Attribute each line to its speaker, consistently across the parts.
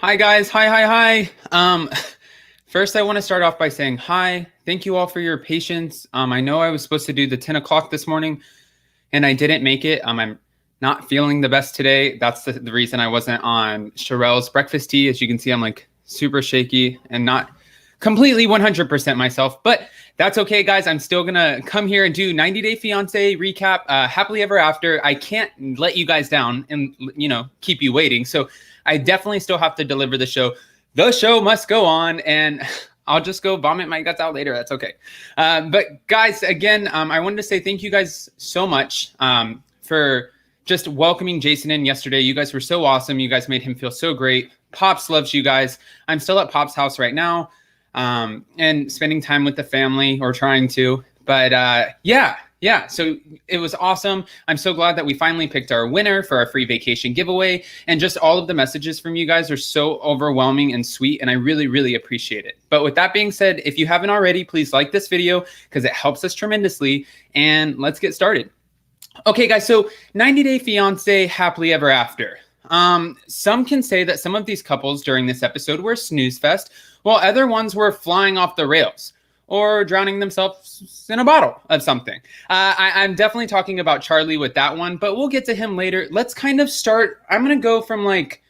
Speaker 1: Hi guys, hi. First I want to start off by saying hi. Thank you all for your patience. I know I was supposed to do the 10 o'clock this morning and I didn't make it. I'm not feeling the best today. That's the reason I wasn't on Sherelle's breakfast tea. As you can see, I'm like super shaky and not completely 100% myself, but that's okay, guys. I'm still gonna come here and do 90 Day Fiance recap, happily ever after. I can't let you guys down and keep you waiting. So I definitely still have to deliver the show. The show must go on, and I'll just go vomit my guts out later. That's okay. But guys, again, I wanted to say thank you guys so much for just welcoming Jason in yesterday. You guys were so awesome. You guys made him feel so great. Pops loves you guys. I'm still at Pop's house right now and spending time with the family, or trying to. But yeah, so it was awesome. I'm so glad that we finally picked our winner for our free vacation giveaway. And just all of the messages from you guys are so overwhelming and sweet, and I really appreciate it. But with that being said, if you haven't already, please like this video because it helps us tremendously. And let's get started. Okay, guys, so 90 Day Fiance, happily ever after. Some can say that some of these couples during this episode were a snooze fest, while other ones were flying off the rails or drowning themselves in a bottle of something. I'm definitely talking about Charlie with that one, but we'll get to him later. Let's kind of start. I'm going to go from like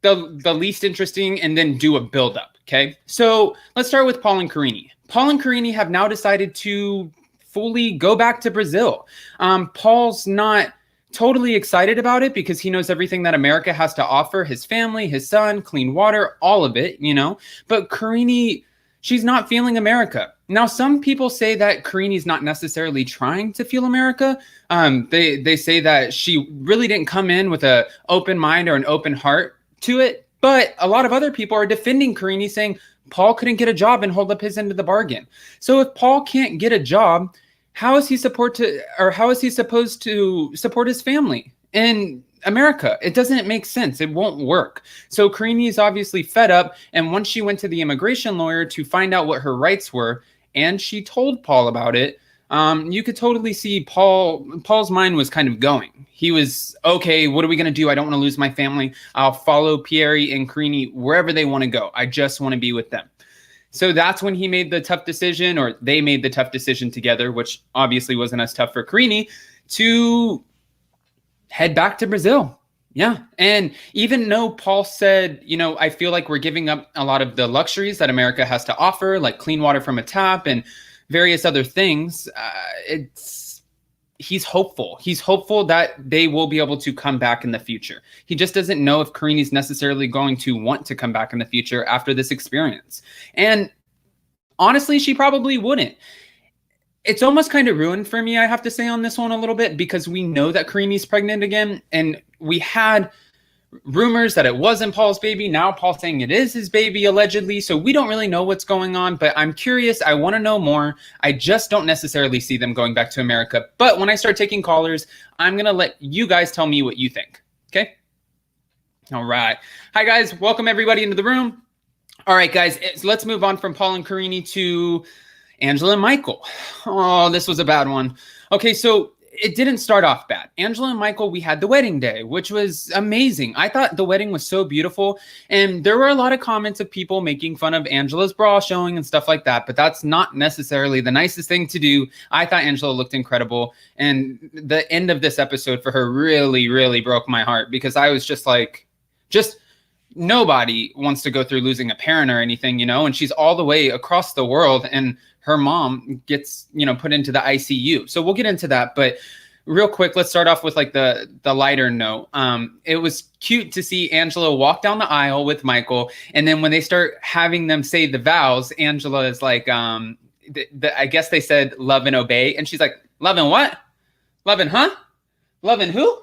Speaker 1: the least interesting and then do a build-up, okay? So let's start with Paul and Karine. Paul and Karine have now decided to fully go back to Brazil. Paul's not totally excited about it because he knows everything that America has to offer, his family, his son, clean water, all of it, But Karine, she's not feeling America. Now, some people say that Karine's not necessarily trying to feel America. They say that she really didn't come in with an open mind or an open heart to it. But a lot of other people are defending Karine, saying Paul couldn't get a job and hold up his end of the bargain. So if Paul can't get a job, how is he supposed to support his family in America? It doesn't make sense. It won't work. So Karine is obviously fed up. And once she went to the immigration lawyer to find out what her rights were, and she told Paul about it, you could totally see Paul's mind was kind of going. He was, okay, what are we going to do? I don't want to lose my family. I'll follow Pierre and Karine wherever they want to go. I just want to be with them. So that's when he made the tough decision, or they made the tough decision together, which obviously wasn't as tough for Karine, to head back to Brazil. Yeah. And even though Paul said, I feel like we're giving up a lot of the luxuries that America has to offer, like clean water from a tap and various other things, he's hopeful. He's hopeful that they will be able to come back in the future. He just doesn't know if Karine is necessarily going to want to come back in the future after this experience. And honestly, she probably wouldn't. It's almost kind of ruined for me, I have to say, on this one a little bit, because we know that Karine's pregnant again, and we had rumors that it wasn't Paul's baby. Now Paul's saying it is his baby, allegedly. So we don't really know what's going on, but I'm curious. I want to know more. I just don't necessarily see them going back to America. But when I start taking callers, I'm going to let you guys tell me what you think. Okay? All right. Hi, guys. Welcome everybody into the room. All right, guys. Let's move on from Paul and Karine to Angela and Michael. Oh, this was a bad one. Okay, so it didn't start off bad. Angela and Michael, we had the wedding day, which was amazing. I thought the wedding was so beautiful. And there were a lot of comments of people making fun of Angela's bra showing and stuff like that. But that's not necessarily the nicest thing to do. I thought Angela looked incredible. And the end of this episode for her really broke my heart, because I was just like, nobody wants to go through losing a parent or anything, and she's all the way across the world, and her mom gets, put into the ICU. So we'll get into that. But real quick, let's start off with like the lighter note. It was cute to see Angela walk down the aisle with Michael. And then when they start having them say the vows, Angela is like, I guess they said love and obey. And she's like, love and what? Love and huh? Love and who?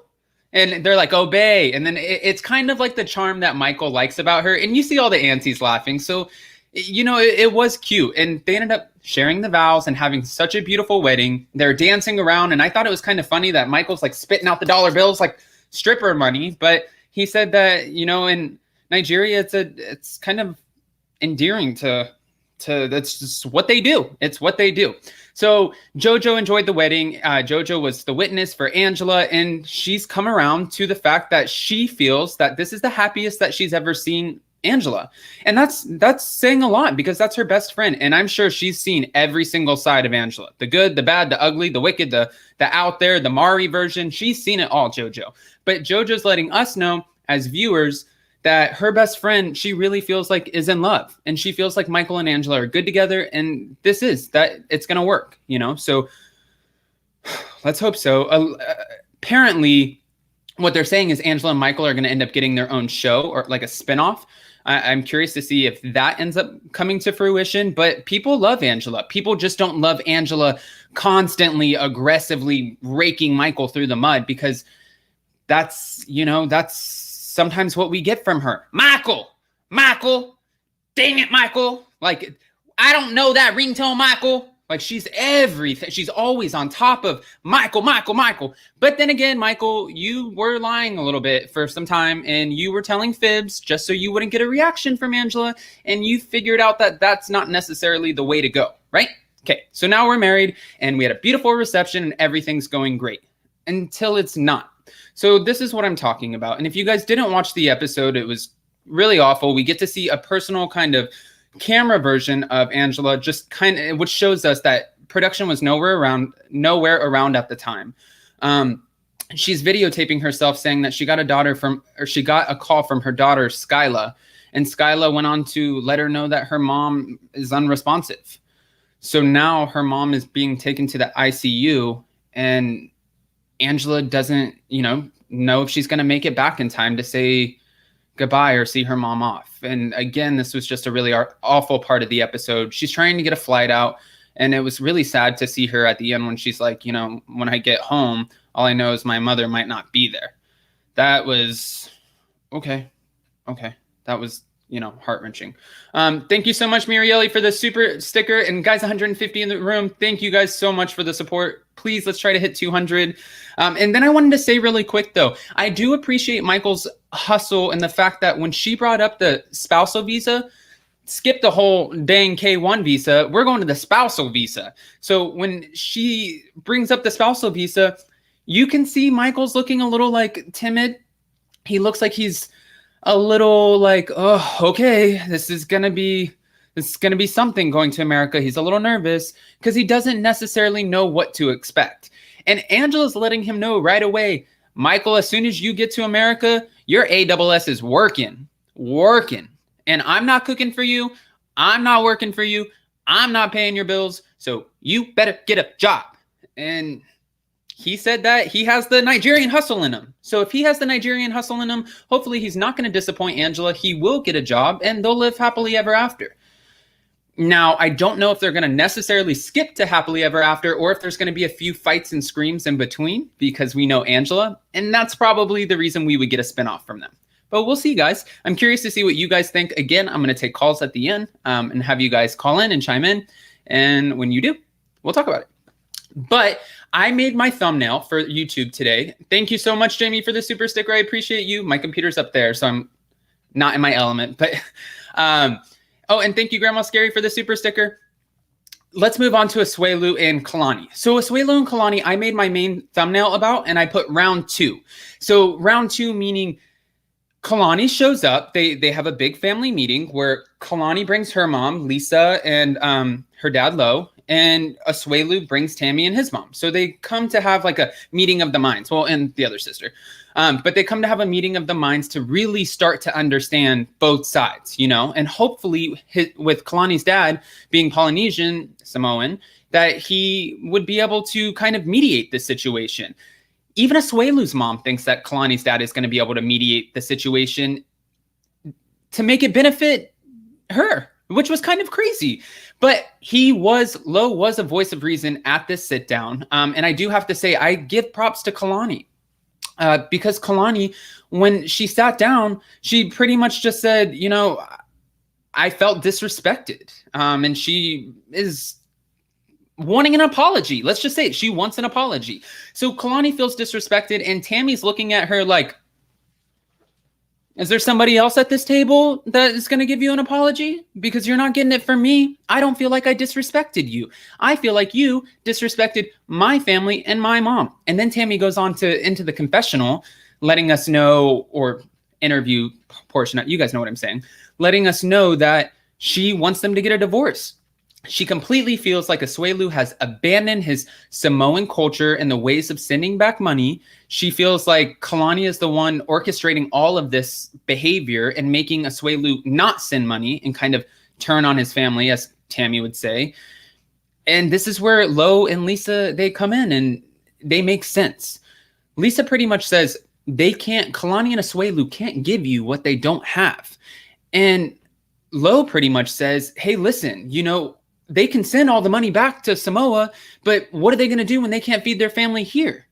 Speaker 1: And they're like, obey. And then it's kind of like the charm that Michael likes about her. And you see all the aunties laughing. So, it was cute. And they ended up sharing the vows and having such a beautiful wedding. They're dancing around. And I thought it was kind of funny that Michael's like spitting out the dollar bills like stripper money. But he said that, in Nigeria, it's kind of endearing to That's just what they do. It's what they do. So JoJo enjoyed the wedding. JoJo was the witness for Angela, and she's come around to the fact that she feels that this is the happiest that she's ever seen Angela. And that's saying a lot, because that's her best friend. And I'm sure she's seen every single side of Angela. The good, the bad, the ugly, the wicked, the out there, the Mari version. She's seen it all, JoJo. But JoJo's letting us know as viewers that her best friend, she really feels like is in love. And she feels like Michael and Angela are good together. And this is that it's going to work, you know? So let's hope so. Apparently, what they're saying is Angela and Michael are going to end up getting their own show, or like a spinoff. I'm curious to see if that ends up coming to fruition. But people love Angela. People just don't love Angela constantly, aggressively raking Michael through the mud, because that's sometimes what we get from her. Michael, dang it, Michael. Like, I don't know that ringtone, Michael. Like, she's everything. She's always on top of Michael. But then again, Michael, you were lying a little bit for some time, and you were telling fibs just so you wouldn't get a reaction from Angela, and you figured out that that's not necessarily the way to go, right? Okay, so now we're married, and we had a beautiful reception, and everything's going great. Until it's not. So this is what I'm talking about. And if you guys didn't watch the episode, it was really awful. We get to see a personal kind of camera version of Angela, just kind of, which shows us that production was nowhere around at the time. She's videotaping herself saying that she got a call from her daughter, Skyla, and Skyla went on to let her know that her mom is unresponsive. So now her mom is being taken to the ICU, and Angela doesn't, know if she's going to make it back in time to say goodbye or see her mom off. And again, this was just a really awful part of the episode. She's trying to get a flight out, and it was really sad to see her at the end when she's like, when I get home, all I know is my mother might not be there. That was okay. That was, heart-wrenching. Thank you so much, Mirieli, for the super sticker. And guys, 150 in the room. Thank you guys so much for the support. Please, let's try to hit 200. And then I wanted to say really quick, though, I do appreciate Michael's hustle and the fact that when she brought up the spousal visa, skip the whole dang K1 visa, we're going to the spousal visa. So when she brings up the spousal visa, you can see Michael's looking a little like timid. He looks like he's a little like, oh, okay, this is going to be something going to America. He's a little nervous because he doesn't necessarily know what to expect. And Angela's letting him know right away, Michael, as soon as you get to America, your ASS is working. And I'm not cooking for you. I'm not working for you. I'm not paying your bills. So you better get a job. And he said that he has the Nigerian hustle in him. So if he has the Nigerian hustle in him, hopefully he's not going to disappoint Angela. He will get a job and they'll live happily ever after. Now, I don't know if they're going to necessarily skip to happily ever after, or if there's going to be a few fights and screams in between, because we know Angela, and that's probably the reason we would get a spinoff from them. But we'll see, guys. I'm curious to see what you guys think. Again, I'm going to take calls at the end and have you guys call in and chime in. And when you do, we'll talk about it. But I made my thumbnail for YouTube today. Thank you so much, Jamie, for the super sticker. I appreciate you. My computer's up there, so I'm not in my element. But oh, and thank you, Grandma Scary, for the super sticker. Let's move on to Asuelu and Kalani. So Asuelu and Kalani, I made my main thumbnail about, and I put round 2. So round 2 meaning Kalani shows up. They have a big family meeting where Kalani brings her mom, Lisa, and her dad, Lo, and Asuelu brings Tammy and his mom. So they come to have like a meeting of the minds. Well, and the other sister. But they come to have a meeting of the minds to really start to understand both sides, and hopefully with Kalani's dad being Polynesian, Samoan, that he would be able to kind of mediate this situation. Even Asuelu's mom thinks that Kalani's dad is going to be able to mediate the situation to make it benefit her, which was kind of crazy. But Lo was a voice of reason at this sit down. And I do have to say, I give props to Kalani. Because Kalani, when she sat down, she pretty much just said, I felt disrespected. And she is wanting an apology. Let's just say it. She wants an apology. So Kalani feels disrespected, and Tammy's looking at her like, Is there somebody else at this table that is going to give you an apology? Because you're not getting it from me. I don't feel like I disrespected you. I feel like you disrespected my family and my mom. And then Tammy goes on into the confessional, letting us know, or interview portion, you guys know what I'm saying, letting us know that she wants them to get a divorce. She completely feels like Asuelu has abandoned his Samoan culture and the ways of sending back money. She feels like Kalani is the one orchestrating all of this behavior and making Asuelu not send money and kind of turn on his family, as Tammy would say. And this is where Lo and Lisa, they come in and they make sense. Lisa pretty much says Kalani and Asuelu can't give you what they don't have. And Lo pretty much says, hey, listen, they can send all the money back to Samoa, but what are they going to do when they can't feed their family here?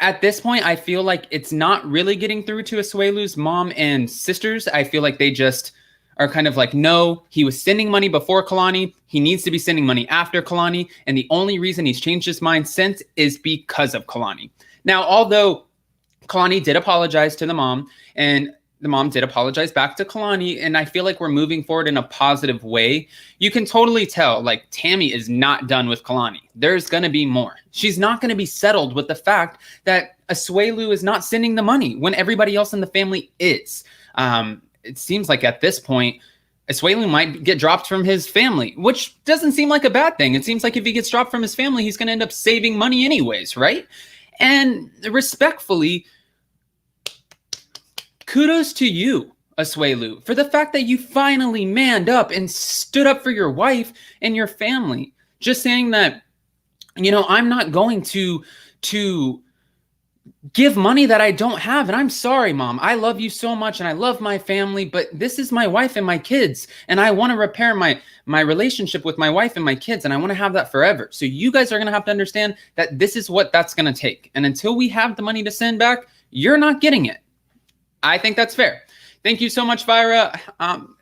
Speaker 1: At this point, I feel like it's not really getting through to Asuelu's mom and sisters. I feel like they just are kind of like, no, he was sending money before Kalani. He needs to be sending money after Kalani. And the only reason he's changed his mind since is because of Kalani. Now, although Kalani did apologize to the mom, and the mom did apologize back to Kalani, and I feel like we're moving forward in a positive way. You can totally tell, like, Tammy is not done with Kalani. There's going to be more. She's not going to be settled with the fact that Asuelu is not sending the money when everybody else in the family is. It seems like at this point, Asuelu might get dropped from his family, which doesn't seem like a bad thing. It seems like if he gets dropped from his family, he's going to end up saving money anyways, right? And respectfully, kudos to you, Asuelu, for the fact that you finally manned up and stood up for your wife and your family. Just saying that, I'm not going to give money that I don't have. And I'm sorry, Mom. I love you so much and I love my family, but this is my wife and my kids. And I want to repair my relationship with my wife and my kids. And I want to have that forever. So you guys are going to have to understand that this is what that's going to take. And until we have the money to send back, you're not getting it. I think that's fair. Thank you so much, Vyra.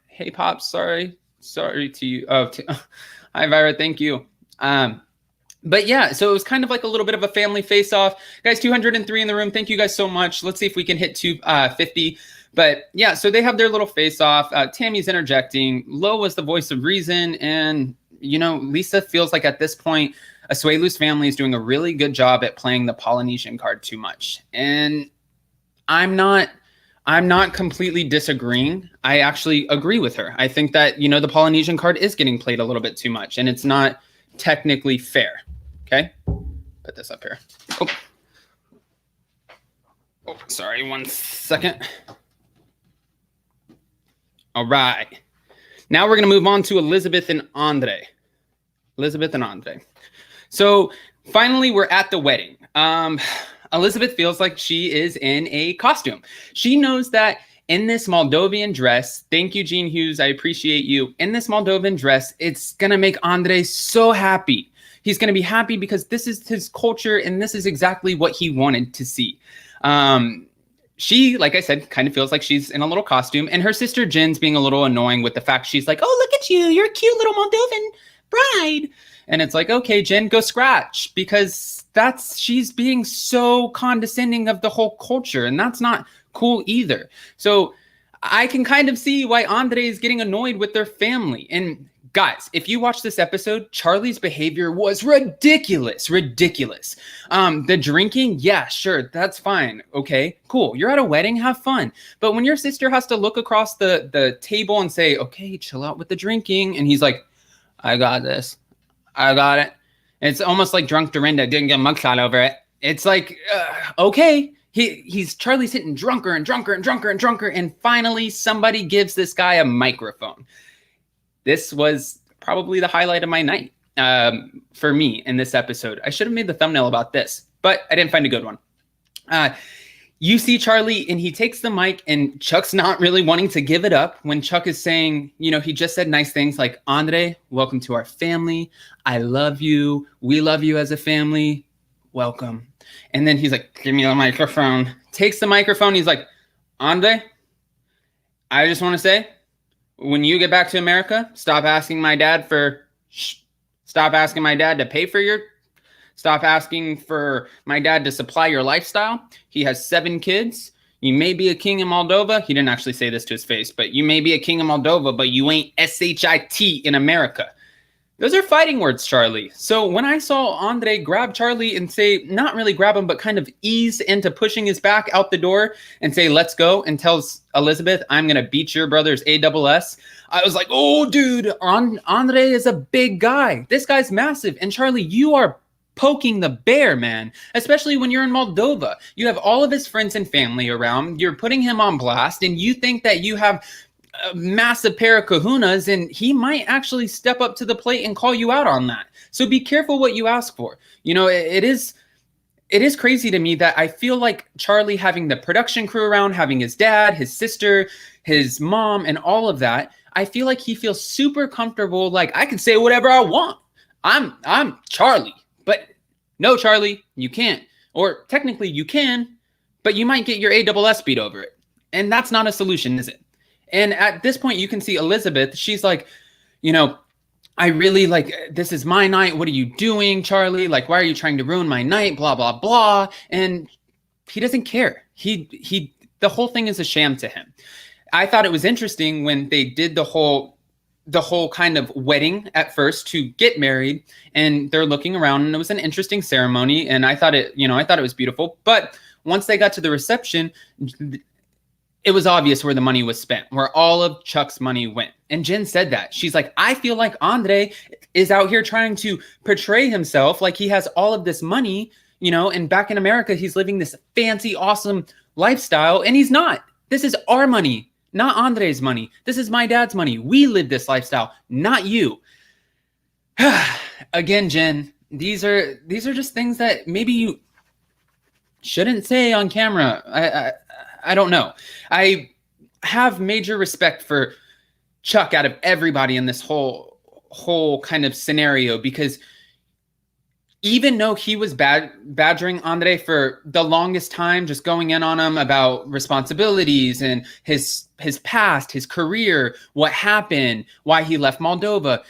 Speaker 1: Hey, Pops. Sorry to you. Hi, Vyra. Thank you. But yeah, so it was kind of like a little bit of a family face-off. Guys, 203 in the room. Thank you guys so much. Let's see if we can hit 250. But yeah, so they have their little face-off. Tammy's interjecting. Lo was the voice of reason. And, Lisa feels like at this point, Asuelu's family is doing a really good job at playing the Polynesian card too much. And I'm not completely disagreeing. I actually agree with her. I think that, the Polynesian card is getting played a little bit too much, and it's not technically fair. Okay? Put this up here. Oh, sorry, 1 second. All right. Now we're going to move on to Elizabeth and Andrei. So finally, we're at the wedding. Elizabeth feels like she is in a costume. She knows that in this Moldovan dress, thank you, Gene Hughes, I appreciate you. In this Moldovan dress, it's going to make Andrei so happy. He's going to be happy because this is his culture and this is exactly what he wanted to see. She, like I said, kind of feels like she's in a little costume, and her sister Jen's being a little annoying with the fact she's like, oh, look at you. You're a cute little Moldovan bride. And it's like, okay, Jen, go scratch, because she's being so condescending of the whole culture, and that's not cool either. So I can kind of see why Andrei is getting annoyed with their family. And guys, if you watch this episode, Charlie's behavior was ridiculous. The drinking, yeah, sure, that's fine. Okay, cool. You're at a wedding, have fun. But when your sister has to look across the table and say, okay, chill out with the drinking, and he's like, I got this. I got it. It's almost like drunk Dorinda didn't get a mugshot over it. It's like, okay. Charlie's hitting drunker, and finally somebody gives this guy a microphone. This was probably the highlight of my night for me in this episode. I should have made the thumbnail about this, but I didn't find a good one. You see Charlie, and he takes the mic, and Chuck's not really wanting to give it up when Chuck is saying, he just said nice things like, Andrei, welcome to our family. I love you. We love you as a family. Welcome. And then he's like, give me the microphone. Takes the microphone. He's like, Andrei, I just want to say, when you get back to America, stop asking my dad to pay for stop asking for my dad to supply your lifestyle. He has 7 kids. You may be a king in Moldova. He didn't actually say this to his face, but you may be a king in Moldova, but you ain't SHIT in America. Those are fighting words, Charlie. So when I saw Andrei grab Charlie and say, not really grab him, but kind of ease into pushing his back out the door and say, let's go, and tells Elizabeth, I'm going to beat your brother's ASS, I was like, oh, dude, Andrei is a big guy. This guy's massive. And Charlie, you are poking the bear, man, especially when you're in Moldova. You have all of his friends and family around. You're putting him on blast, and you think that you have a massive pair of kahunas, and he might actually step up to the plate and call you out on that. So be careful what you ask for. You know, it is crazy to me that I feel like Charlie having the production crew around, having his dad, his sister, his mom, and all of that, I feel like he feels super comfortable. Like, I can say whatever I want. I'm Charlie. But no, Charlie, you can't. Or technically you can, but you might get your ASS beat over it. And that's not a solution, is it? And at this point, you can see Elizabeth. She's like, you know, I really like, this is my night. What are you doing, Charlie? Like, why are you trying to ruin my night? Blah, blah, blah. And he doesn't care. The whole thing is a sham to him. I thought it was interesting when they did the whole kind of wedding at first to get married, and they're looking around, and it was an interesting ceremony. And I thought it was beautiful. But once they got to the reception, it was obvious where the money was spent, where all of Chuck's money went. And Jen said that. She's like, I feel like Andrei is out here trying to portray himself like he has all of this money, you know, and back in America, he's living this fancy, awesome lifestyle, and he's not. This is our money, not Andrei's money. This is my dad's money. We live this lifestyle, not you. Again, Jen, these are just things that maybe you shouldn't say on camera. I don't know. I have major respect for Chuck out of everybody in this whole kind of scenario, because even though he was badgering Andrei for the longest time, just going in on him about responsibilities and his past, his career, what happened, why he left Moldova,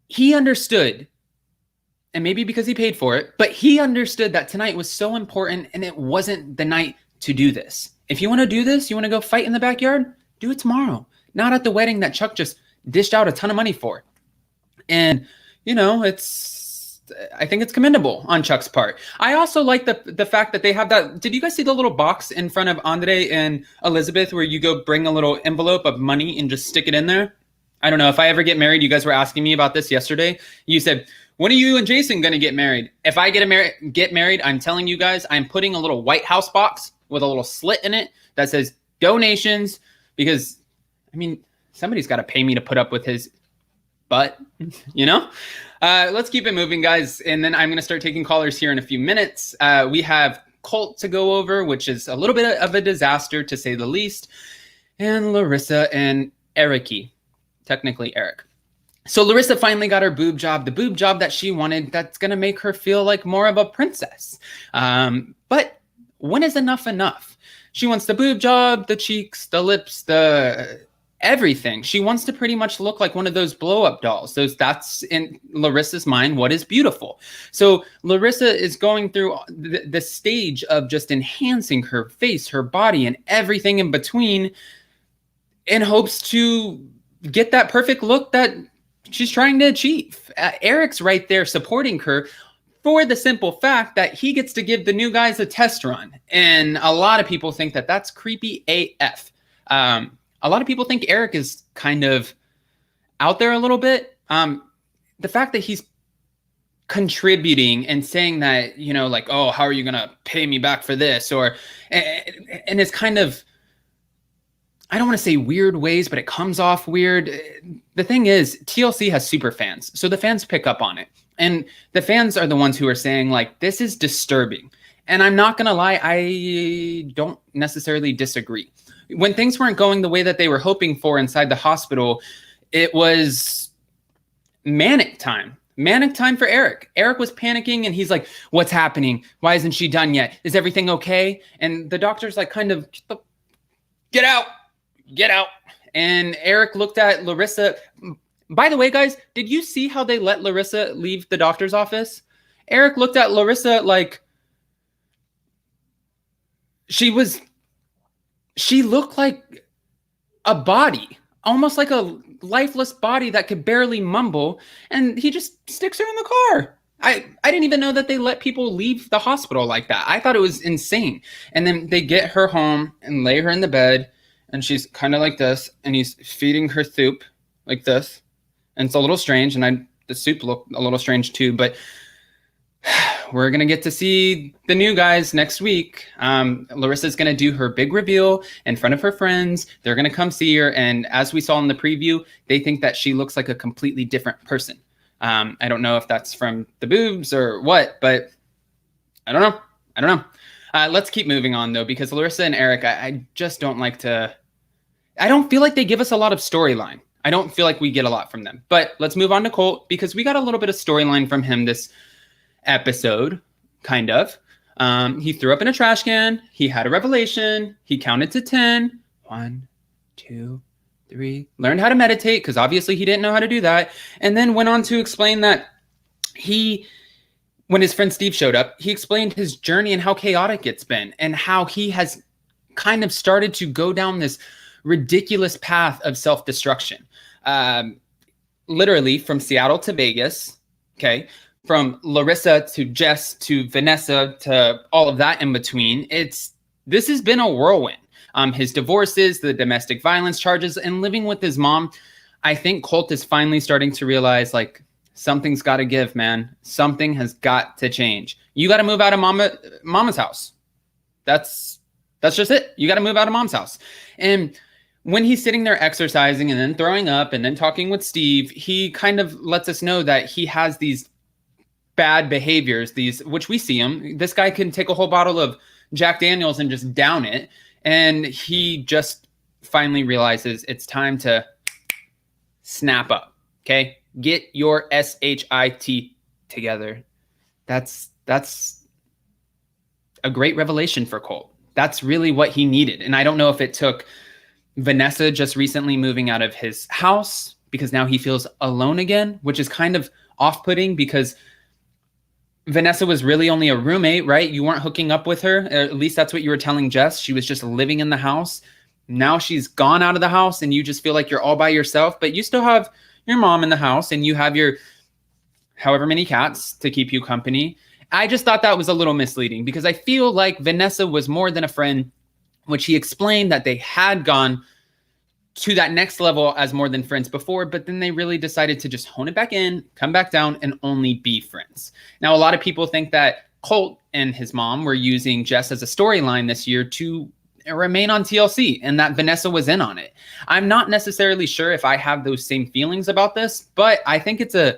Speaker 1: he understood, and maybe because he paid for it, but he understood that tonight was so important and it wasn't the night to do this. If you want to do this, you want to go fight in the backyard, do it tomorrow, not at the wedding that Chuck just dished out a ton of money for. And, you know, I think it's commendable on Chuck's part. I also like the fact that they have that. Did you guys see the little box in front of Andrei and Elizabeth where you go bring a little envelope of money and just stick it in there? I don't know. If I ever get married, you guys were asking me about this yesterday. You said, when are you and Jason going to get married? If I get married, I'm telling you guys, I'm putting a little White House box with a little slit in it that says donations, because, I mean, somebody's got to pay me to put up with his butt, you know? Let's keep it moving, guys. And then I'm going to start taking callers here in a few minutes. We have Colt to go over, which is a little bit of a disaster, to say the least. And Larissa and Ericy, technically Eric. So Larissa finally got her boob job, the boob job that she wanted, that's going to make her feel like more of a princess. But when is enough enough? She wants the boob job, the cheeks, the lips, the everything. She wants to pretty much look like one of those blow-up dolls. That's in Larissa's mind what is beautiful. So Larissa is going through the stage of just enhancing her face, her body, and everything in between in hopes to get that perfect look that she's trying to achieve. Eric's right there supporting her for the simple fact that he gets to give the new guys a test run. And a lot of people think that that's creepy AF. A lot of people think Eric is kind of out there a little bit. The fact that he's contributing and saying that, you know, like, oh, how are you going to pay me back for this? Or, and it's kind of, I don't want to say weird ways, but it comes off weird. The thing is, TLC has super fans, so the fans pick up on it. And the fans are the ones who are saying, like, this is disturbing. And I'm not going to lie, I don't necessarily disagree. When things weren't going the way that they were hoping for inside the hospital, it was manic time. Manic time for Eric. Eric was panicking, and he's like, what's happening? Why isn't she done yet? Is everything okay? And the doctor's like, kind of, get out. Get out. And Eric looked at Larissa. By the way, guys, did you see how they let Larissa leave the doctor's office? Eric looked at Larissa like she was she looked like a body, almost like a lifeless body that could barely mumble, and he just sticks her in the car. I didn't even know that they let people leave the hospital like that. I thought it was insane. And then they get her home and lay her in the bed, and she's kind of like this, and he's feeding her soup like this. And it's a little strange, and the soup looked a little strange too, but we're going to get to see the new guys next week. Larissa's going to do her big reveal in front of her friends. They're going to come see her. And as we saw in the preview, they think that she looks like a completely different person. I don't know if that's from the boobs or what, but I don't know. Let's keep moving on, though, because Larissa and Eric, I just don't like to... I don't feel like they give us a lot of storyline. I don't feel like we get a lot from them. But let's move on to Colt, because we got a little bit of storyline from him this episode, kind of. He threw up in a trash can. He had a revelation. He counted to 10. 1, 2, 3. Learned how to meditate, because obviously he didn't know how to do that. And then went on to explain that when his friend Steve showed up, he explained his journey and how chaotic it's been, and how he has kind of started to go down this ridiculous path of self-destruction. Literally from Seattle to Vegas, okay? From Larissa to Jess to Vanessa to all of that in between. This has been a whirlwind. His divorces, the domestic violence charges, and living with his mom. I think Colt is finally starting to realize, like, something's got to give, man. Something has got to change. You got to move out of mama's house. That's just it. You got to move out of mom's house. And when he's sitting there exercising and then throwing up and then talking with Steve, he kind of lets us know that he has these bad behaviors, which we see him. This guy can take a whole bottle of Jack Daniels and just down it. And he just finally realizes it's time to snap up. Okay. Get your SHIT together. That's a great revelation for Colt. That's really what he needed. And I don't know if it took Vanessa just recently moving out of his house, because now he feels alone again, which is kind of off-putting, because Vanessa was really only a roommate, right? You weren't hooking up with her. At least that's what you were telling Jess. She was just living in the house. Now she's gone out of the house and you just feel like you're all by yourself, but you still have your mom in the house and you have your however many cats to keep you company. I just thought that was a little misleading, because I feel like Vanessa was more than a friend, which he explained that they had gone to that next level as more than friends before, but then they really decided to just hone it back in, come back down, and only be friends. Now, a lot of people think that Colt and his mom were using Jess as a storyline this year to remain on TLC, and that Vanessa was in on it. I'm not necessarily sure if I have those same feelings about this, but I think it's a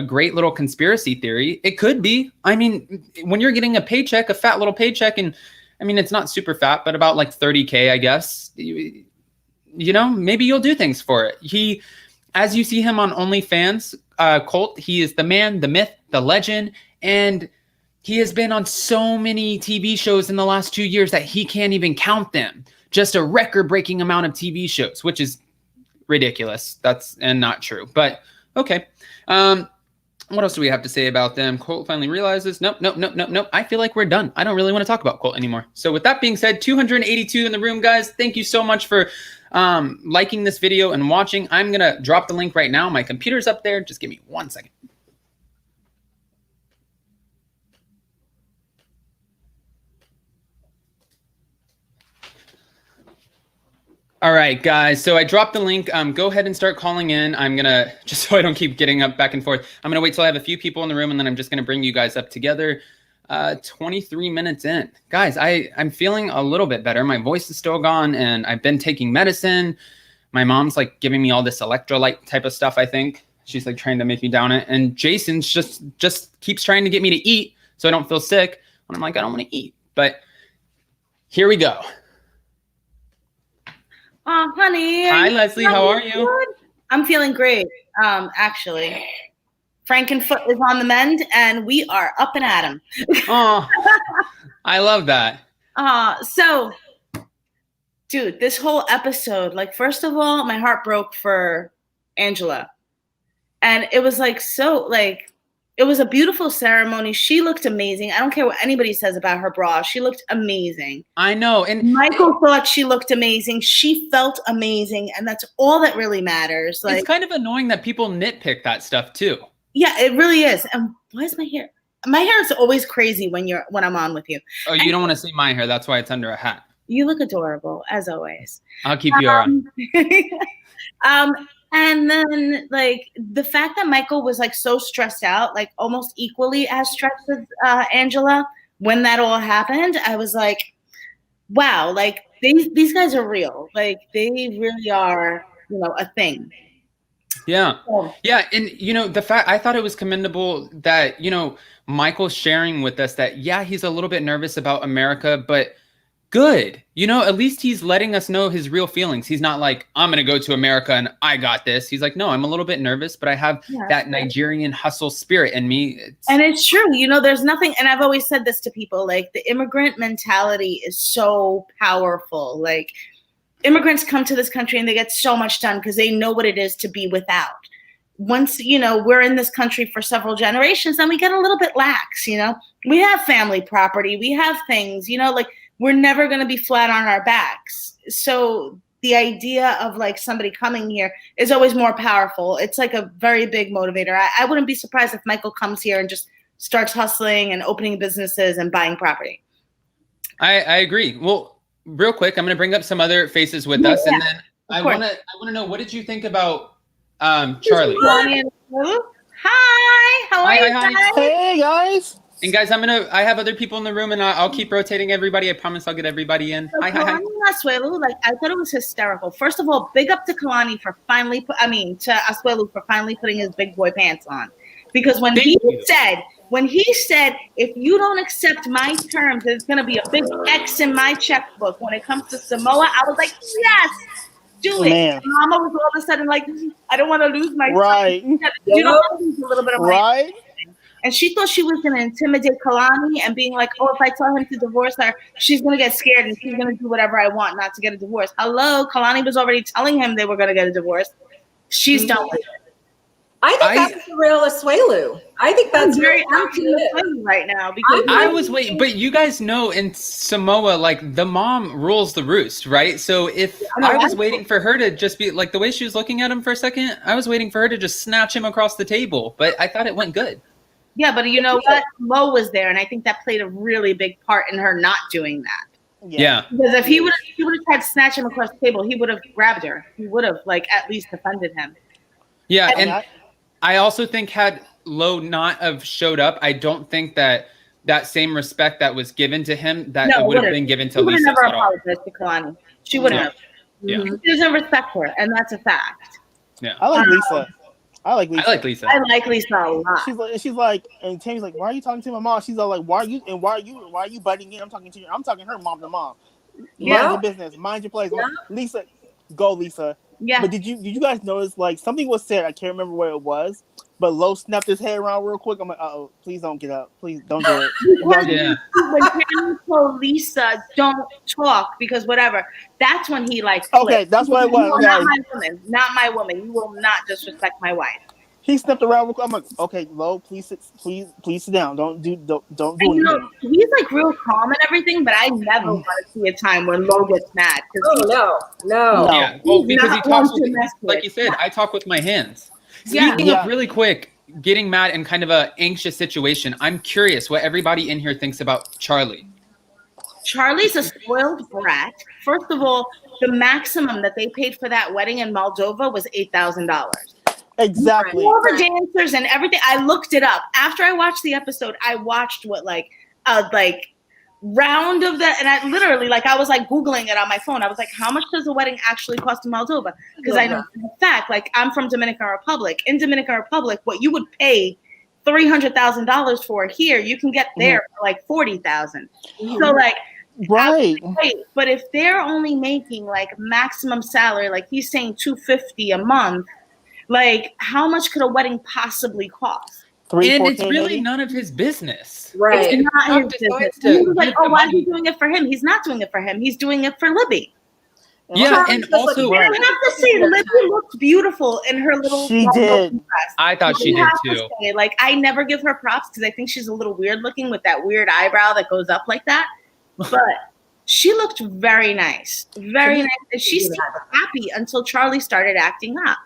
Speaker 1: great little conspiracy theory. It could be. I mean, when you're getting a paycheck, a fat little paycheck, and I mean, it's not super fat, but about like 30K, I guess, you know, maybe you'll do things for it. As you see him on OnlyFans, Colt, he is the man, the myth, the legend, and he has been on so many TV shows in the last 2 years that he can't even count them. Just a record-breaking amount of TV shows, which is ridiculous. And not true, but okay. What else do we have to say about them? Colt finally realizes, nope. I feel like we're done. I don't really want to talk about Colt anymore. So with that being said, 282 in the room, guys. Thank you so much for liking this video and watching. I'm going to drop the link right now. My computer's up there. Just give me 1 second. All right, guys. So I dropped the link. Go ahead and start calling in. I'm going to, just so I don't keep getting up back and forth, I'm going to wait till I have a few people in the room, and then I'm just going to bring you guys up together. 23 minutes in. Guys, I'm feeling a little bit better. My voice is still gone, and I've been taking medicine. My mom's like giving me all this electrolyte type of stuff, I think. She's like trying to make me down it. And Jason's just keeps trying to get me to eat so I don't feel sick. And I'm like, I don't want to eat. But here we go.
Speaker 2: Oh, honey.
Speaker 1: Hi, Leslie. How are you?
Speaker 2: I'm feeling great. Actually, Frankenfoot is on the mend, and we are up and at 'em.
Speaker 1: Oh, I love that.
Speaker 2: So, dude, this whole episode, like, first of all, my heart broke for Angela, and it was like It was a beautiful ceremony. She looked amazing. I don't care what anybody says about her bra. She looked amazing.
Speaker 1: I know. And
Speaker 2: Michael thought she looked amazing. She felt amazing. And that's all that really matters. Like,
Speaker 1: it's kind of annoying that people nitpick that stuff too.
Speaker 2: Yeah, it really is. And why is my hair? My hair is always crazy when I'm on with you.
Speaker 1: Oh, you don't want to see my hair. That's why it's under a hat.
Speaker 2: You look adorable, as always.
Speaker 1: I'll keep you around.
Speaker 2: And then, like, the fact that Michael was, like, so stressed out, like, almost equally as stressed as Angela, when that all happened, I was like, wow, like, these guys are real. Like, they really are, a thing.
Speaker 1: Yeah. Yeah. And, the fact, I thought it was commendable that, Michael's sharing with us that, yeah, he's a little bit nervous about America, but good. At least he's letting us know his real feelings. He's not like, I'm going to go to America and I got this. He's like, no, I'm a little bit nervous, but I have that Nigerian hustle spirit in me.
Speaker 2: And it's true. There's nothing. And I've always said this to people, like, the immigrant mentality is so powerful. Like, immigrants come to this country and they get so much done because they know what it is to be without. Once, we're in this country for several generations, then we get a little bit lax, We have family property. We have things, like, we're never going to be flat on our backs. So the idea of, like, somebody coming here is always more powerful. It's like a very big motivator. I wouldn't be surprised if Michael comes here and just starts hustling and opening businesses and buying property.
Speaker 1: I agree. Well, real quick, I'm going to bring up some other faces with us, and then I want to know, what did you think about Charlie?
Speaker 2: Hi, how are you guys?
Speaker 3: Hey guys.
Speaker 1: And guys, I have other people in the room, and I'll keep rotating everybody. I promise I'll get everybody in.
Speaker 2: So Kalani and Asuelu, like, I thought it was hysterical. First of all, big up to Kalani for finally, to Asuelu for finally putting his big boy pants on. Because when he said, if you don't accept my terms, there's going to be a big X in my checkbook when it comes to Samoa, I was like, yes, do it.
Speaker 3: Man.
Speaker 2: Mama was all of a sudden like, I don't want to lose my
Speaker 3: right.
Speaker 2: Time. You don't want to lose a little bit of
Speaker 3: right.
Speaker 2: And she thought she was going to intimidate Kalani and being like, oh, if I tell him to divorce her, she's going to get scared and she's going to do whatever I want not to get a divorce. Hello, Kalani was already telling him they were going to get a divorce. She's done with it.
Speaker 4: I think that's the real Asuelu. I think that's
Speaker 2: very empty right now because
Speaker 1: I was waiting, but you guys know in Samoa, like, the mom rules the roost, right? So if I was waiting for her to just be like, the way she was looking at him for a second, I was waiting for her to just snatch him across the table, but I thought it went good.
Speaker 2: Yeah, but you know what? Mo was there, and I think that played a really big part in her not doing that.
Speaker 1: Yeah.
Speaker 2: Because if he would have tried to snatch him across the table, he would have grabbed her. He would have, like, at least defended him.
Speaker 1: Yeah, and I also think had Lo not have showed up, I don't think that same respect that was given to him, that it would have been given to Lisa.
Speaker 2: She would have never apologized to Kalani. She wouldn't have.
Speaker 1: Yeah.
Speaker 2: She doesn't respect her, and that's a fact.
Speaker 1: Yeah.
Speaker 3: I like Lisa. I like Lisa.
Speaker 2: I like Lisa a lot.
Speaker 3: She's like, and Tammy's like, why are you talking to my mom? She's all like, why are you butting in? I'm talking her mom to mom.
Speaker 2: Yeah.
Speaker 3: Mind your business. Mind your place. Yeah. Lisa, go Lisa.
Speaker 2: Yeah.
Speaker 3: But did you guys notice, like, something was said? I can't remember where it was, but Lo snapped his head around real quick. I'm like, oh, please don't get up. Please don't do it.
Speaker 2: When Tammy told Lisa, don't talk because whatever, that's when he like.
Speaker 3: Okay, that's what it was.
Speaker 2: No, not my woman. Not my woman. You will not disrespect my wife.
Speaker 3: He stepped around real quick. I'm like, okay, Lo, please sit down. Don't do anything.
Speaker 2: He's like real calm and everything, but I never want to see a time when Lo gets mad.
Speaker 4: Oh no.
Speaker 1: Yeah, well, because he talks with, like you said, I talk with my hands. Speaking of really quick, getting mad in kind of a anxious situation, I'm curious what everybody in here thinks about Charlie.
Speaker 2: Charlie's a spoiled brat. First of all, the maximum that they paid for that wedding in Moldova was $8,000.
Speaker 3: Exactly.
Speaker 2: All the dancers and everything. I looked it up. After I watched the episode, I watched what round of that, and I literally I was like Googling it on my phone. I was like, how much does a wedding actually cost in Moldova? Because I know for a fact, I'm from Dominican Republic. In Dominican Republic, what you would pay $300,000 for here, you can get there for $40,000. So
Speaker 3: right.
Speaker 2: But if they're only making maximum salary, he's saying $250 a month, how much could a wedding possibly cost?
Speaker 1: And it's really none of his business.
Speaker 4: Right.
Speaker 2: It's not his business. He was like, oh, why is he doing it for him? He's not doing it for him. He's doing it for Libby.
Speaker 1: Yeah, and also
Speaker 2: I have to say, Libby looked beautiful in her little.
Speaker 3: She did.
Speaker 2: Dress.
Speaker 1: I thought she did too.
Speaker 2: Say, like, I never give her props because I think she's a little weird looking with that weird eyebrow that goes up like that. But she looked very nice, very nice, and she seemed happy until Charlie started acting up.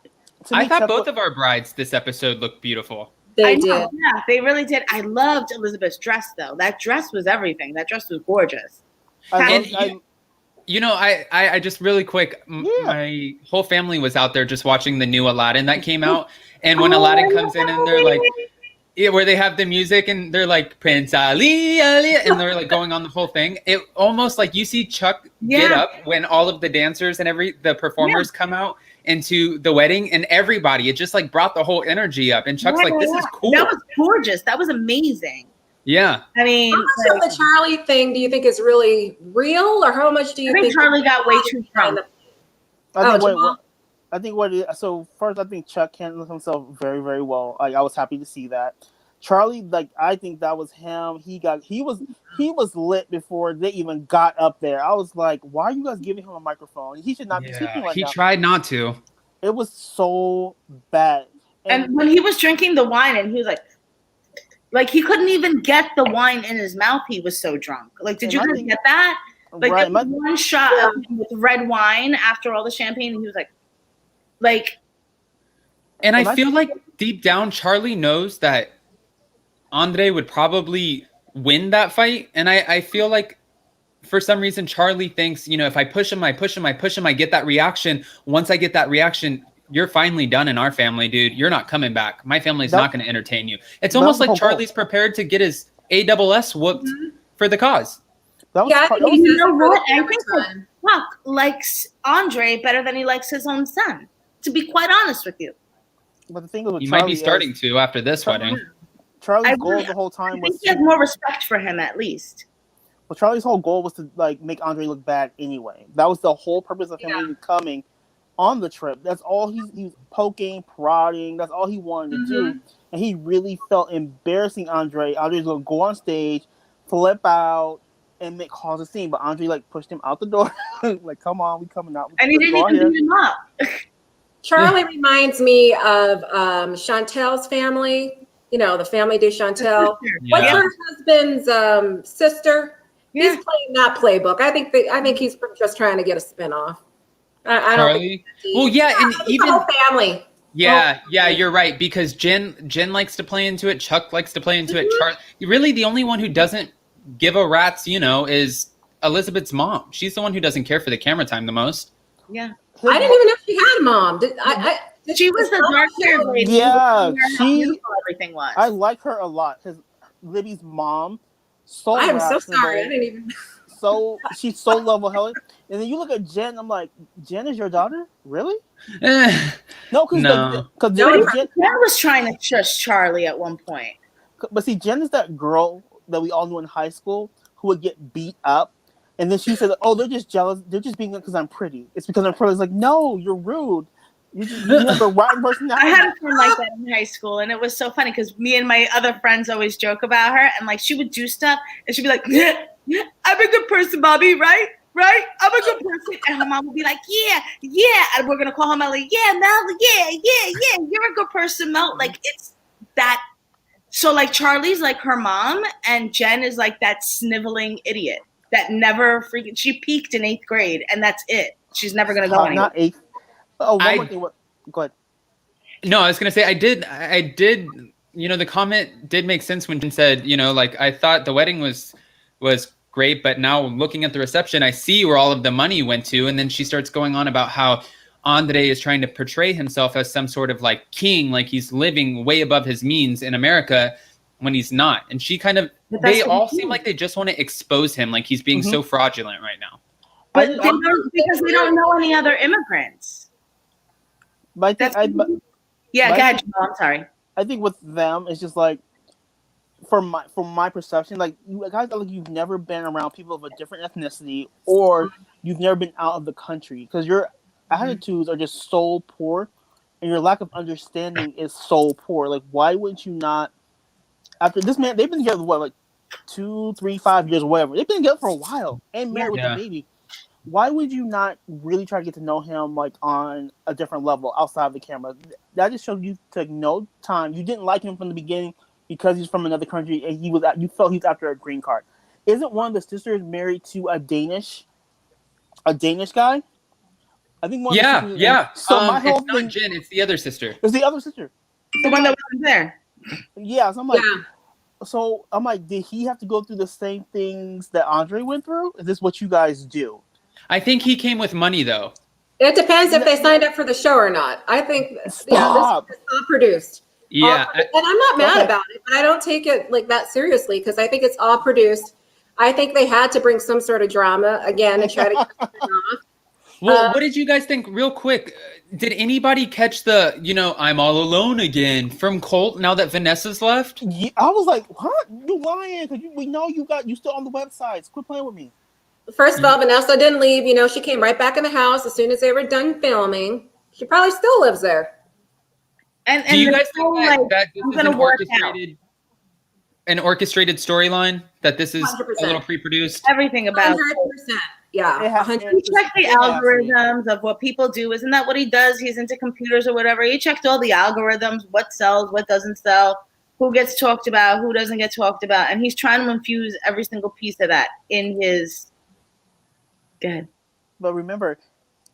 Speaker 1: I thought both of our brides this episode looked beautiful.
Speaker 4: They did.
Speaker 2: Yeah, they really did. I loved Elizabeth's dress, though. That dress was everything. That dress was gorgeous.
Speaker 1: I just really quick, my whole family was out there just watching the new Aladdin that came out. And when Aladdin comes in and they're like, where they have the music and they're like, Prince Ali, Ali, and they're like going on the whole thing. It almost like you see Chuck get up when all of the dancers and the performers come out into the wedding and everybody, it just like brought the whole energy up. And Chuck's like, this is cool.
Speaker 2: That was gorgeous. That was amazing.
Speaker 1: Yeah.
Speaker 2: I mean,
Speaker 4: how much of the Charlie thing do you think is really real, or how much do you think
Speaker 2: Charlie got way too drunk?
Speaker 3: I think so first, I think Chuck handled himself very, very well. Like, I was happy to see that. Charlie, like, I think that was him. He was lit before they even got up there. I was like, why are you guys giving him a microphone? He should not be speaking like that.
Speaker 1: He tried not to.
Speaker 3: It was so bad.
Speaker 2: And when he was drinking the wine and he was like he couldn't even get the wine in his mouth. He was so drunk. Like, did you guys get that? Like, there was one shot of him with red wine after all the champagne, and he was like.
Speaker 1: And I feel like deep down, Charlie knows that Andrei would probably win that fight. And I feel like for some reason, Charlie thinks, if I push him, I get that reaction. Once I get that reaction, you're finally done in our family, dude. You're not coming back. My family's not going to entertain you. It's almost like Charlie's prepared to get his ASS whooped for the cause.
Speaker 2: I think Chuck likes Andrei better than he likes his own son, to be quite honest with you.
Speaker 3: But the thing with
Speaker 1: he
Speaker 3: Charlie
Speaker 1: might be starting to after this wedding.
Speaker 3: Charlie's goal the whole time was
Speaker 2: he has more respect for him, at least.
Speaker 3: Well, Charlie's whole goal was to make Andrei look bad anyway. That was the whole purpose of him even coming on the trip. That's all he was poking, prodding. That's all he wanted to do. And he really felt embarrassing Andrei. Andrei's gonna go on stage, flip out, and cause a scene. But Andrei pushed him out the door. Like, come on, we coming out.
Speaker 2: And he didn't even beat him up.
Speaker 4: Charlie reminds me of Chantel's family. The family de Chantel. What's her husband's sister? He's playing that playbook. I think he's just trying to get a spinoff. I don't think
Speaker 1: and even
Speaker 4: the whole family.
Speaker 1: Yeah, you're right, because Jen likes to play into it. Chuck likes to play into it. Charlie, really, the only one who doesn't give a rat's, is Elizabeth's mom. She's the one who doesn't care for the camera time the most.
Speaker 2: Yeah,
Speaker 4: I didn't even know she had a mom.
Speaker 2: She was the dark-haired lady.
Speaker 3: Yeah,
Speaker 2: everything was.
Speaker 3: I like her a lot because Libby's mom.
Speaker 4: I'm so sorry. I didn't even.
Speaker 3: So she's so level-headed, and then you look at Jen. I'm like, Jen is your daughter, really? No, because
Speaker 2: Jen was trying to shush Charlie at one point.
Speaker 3: But see, Jen is that girl that we all knew in high school who would get beat up, and then she said, "Oh, they're just jealous. They're just being because I'm pretty. It's because I'm pretty." It's like, no, you're rude. You have a rotten personality.
Speaker 2: I had a friend like that in high school, and it was so funny because me and my other friends always joke about her, and she would do stuff, and she'd be like, "Yeah, I'm a good person, Bobby, right? I'm a good person." And her mom would be like, yeah. And we're going to call her Mel, like, yeah, Mel, yeah. You're a good person, Mel. Like, it's that. So, Charlie's like her mom, and Jen is like that sniveling idiot that never she peaked in 8th grade, and that's it. She's never going to go anywhere.
Speaker 3: Not 8th. Oh, one more thing. Go ahead.
Speaker 1: No, I was going to say, I did, the comment did make sense when Jen said, I thought the wedding was great, but now looking at the reception, I see where all of the money went to. And then she starts going on about how Andrei is trying to portray himself as some sort of king, like he's living way above his means in America when he's not. And she they all seem like they just want to expose him, like he's being so fraudulent right now.
Speaker 2: But because we don't know any other immigrants.
Speaker 3: But
Speaker 2: go ahead, Jamal, I'm sorry.
Speaker 3: I think with them, it's just from my perception, you guys you've never been around people of a different ethnicity, or you've never been out of the country, because your attitudes are just so poor, and your lack of understanding is so poor. Why wouldn't you not? After this man, they've been together 2, 3, 5 years, whatever. They've been together for a while and married with a baby. why would you not really try to get to know him like on a different level outside of the camera? That just shows you took no time. You didn't like him from the beginning because he's from another country and you felt he was after a green card. Isn't one of the sisters married to a Danish guy? I think one.
Speaker 1: Yeah,
Speaker 3: of the
Speaker 1: yeah.
Speaker 3: So my whole
Speaker 1: it's not
Speaker 3: thing.
Speaker 1: Jen, it's the other sister.
Speaker 3: It's the other sister.
Speaker 2: The one that wasn't there.
Speaker 3: Yeah, so I'm like, did he have to go through the same things that Andrei went through? Is this what you guys do?
Speaker 1: I think he came with money though.
Speaker 4: It depends if they signed up for the show or not. I think this is all produced.
Speaker 1: Yeah.
Speaker 4: And I'm not mad about it, but I don't take it like that seriously because I think it's all produced. I think they had to bring some sort of drama again and try to get it off.
Speaker 1: Well, what did you guys think real quick? Did anybody catch the, I'm all alone again from Colt now that Vanessa's left?
Speaker 3: Yeah, I was like, what? You lying? Because we know you still on the websites. Quit playing with me.
Speaker 4: First of all, Vanessa didn't leave. She came right back in the house as soon as they were done filming. She probably still lives there.
Speaker 2: And
Speaker 1: do you guys think that this is an orchestrated storyline? That this is 100%. A little pre-produced?
Speaker 2: Everything about
Speaker 4: 100%. Yeah.
Speaker 2: He checked the algorithms of what people do. Isn't that what he does? He's into computers or whatever. He checked all the algorithms, what sells, what doesn't sell, who gets talked about, who doesn't get talked about. And he's trying to infuse every single piece of that in his... Go ahead.
Speaker 3: But remember,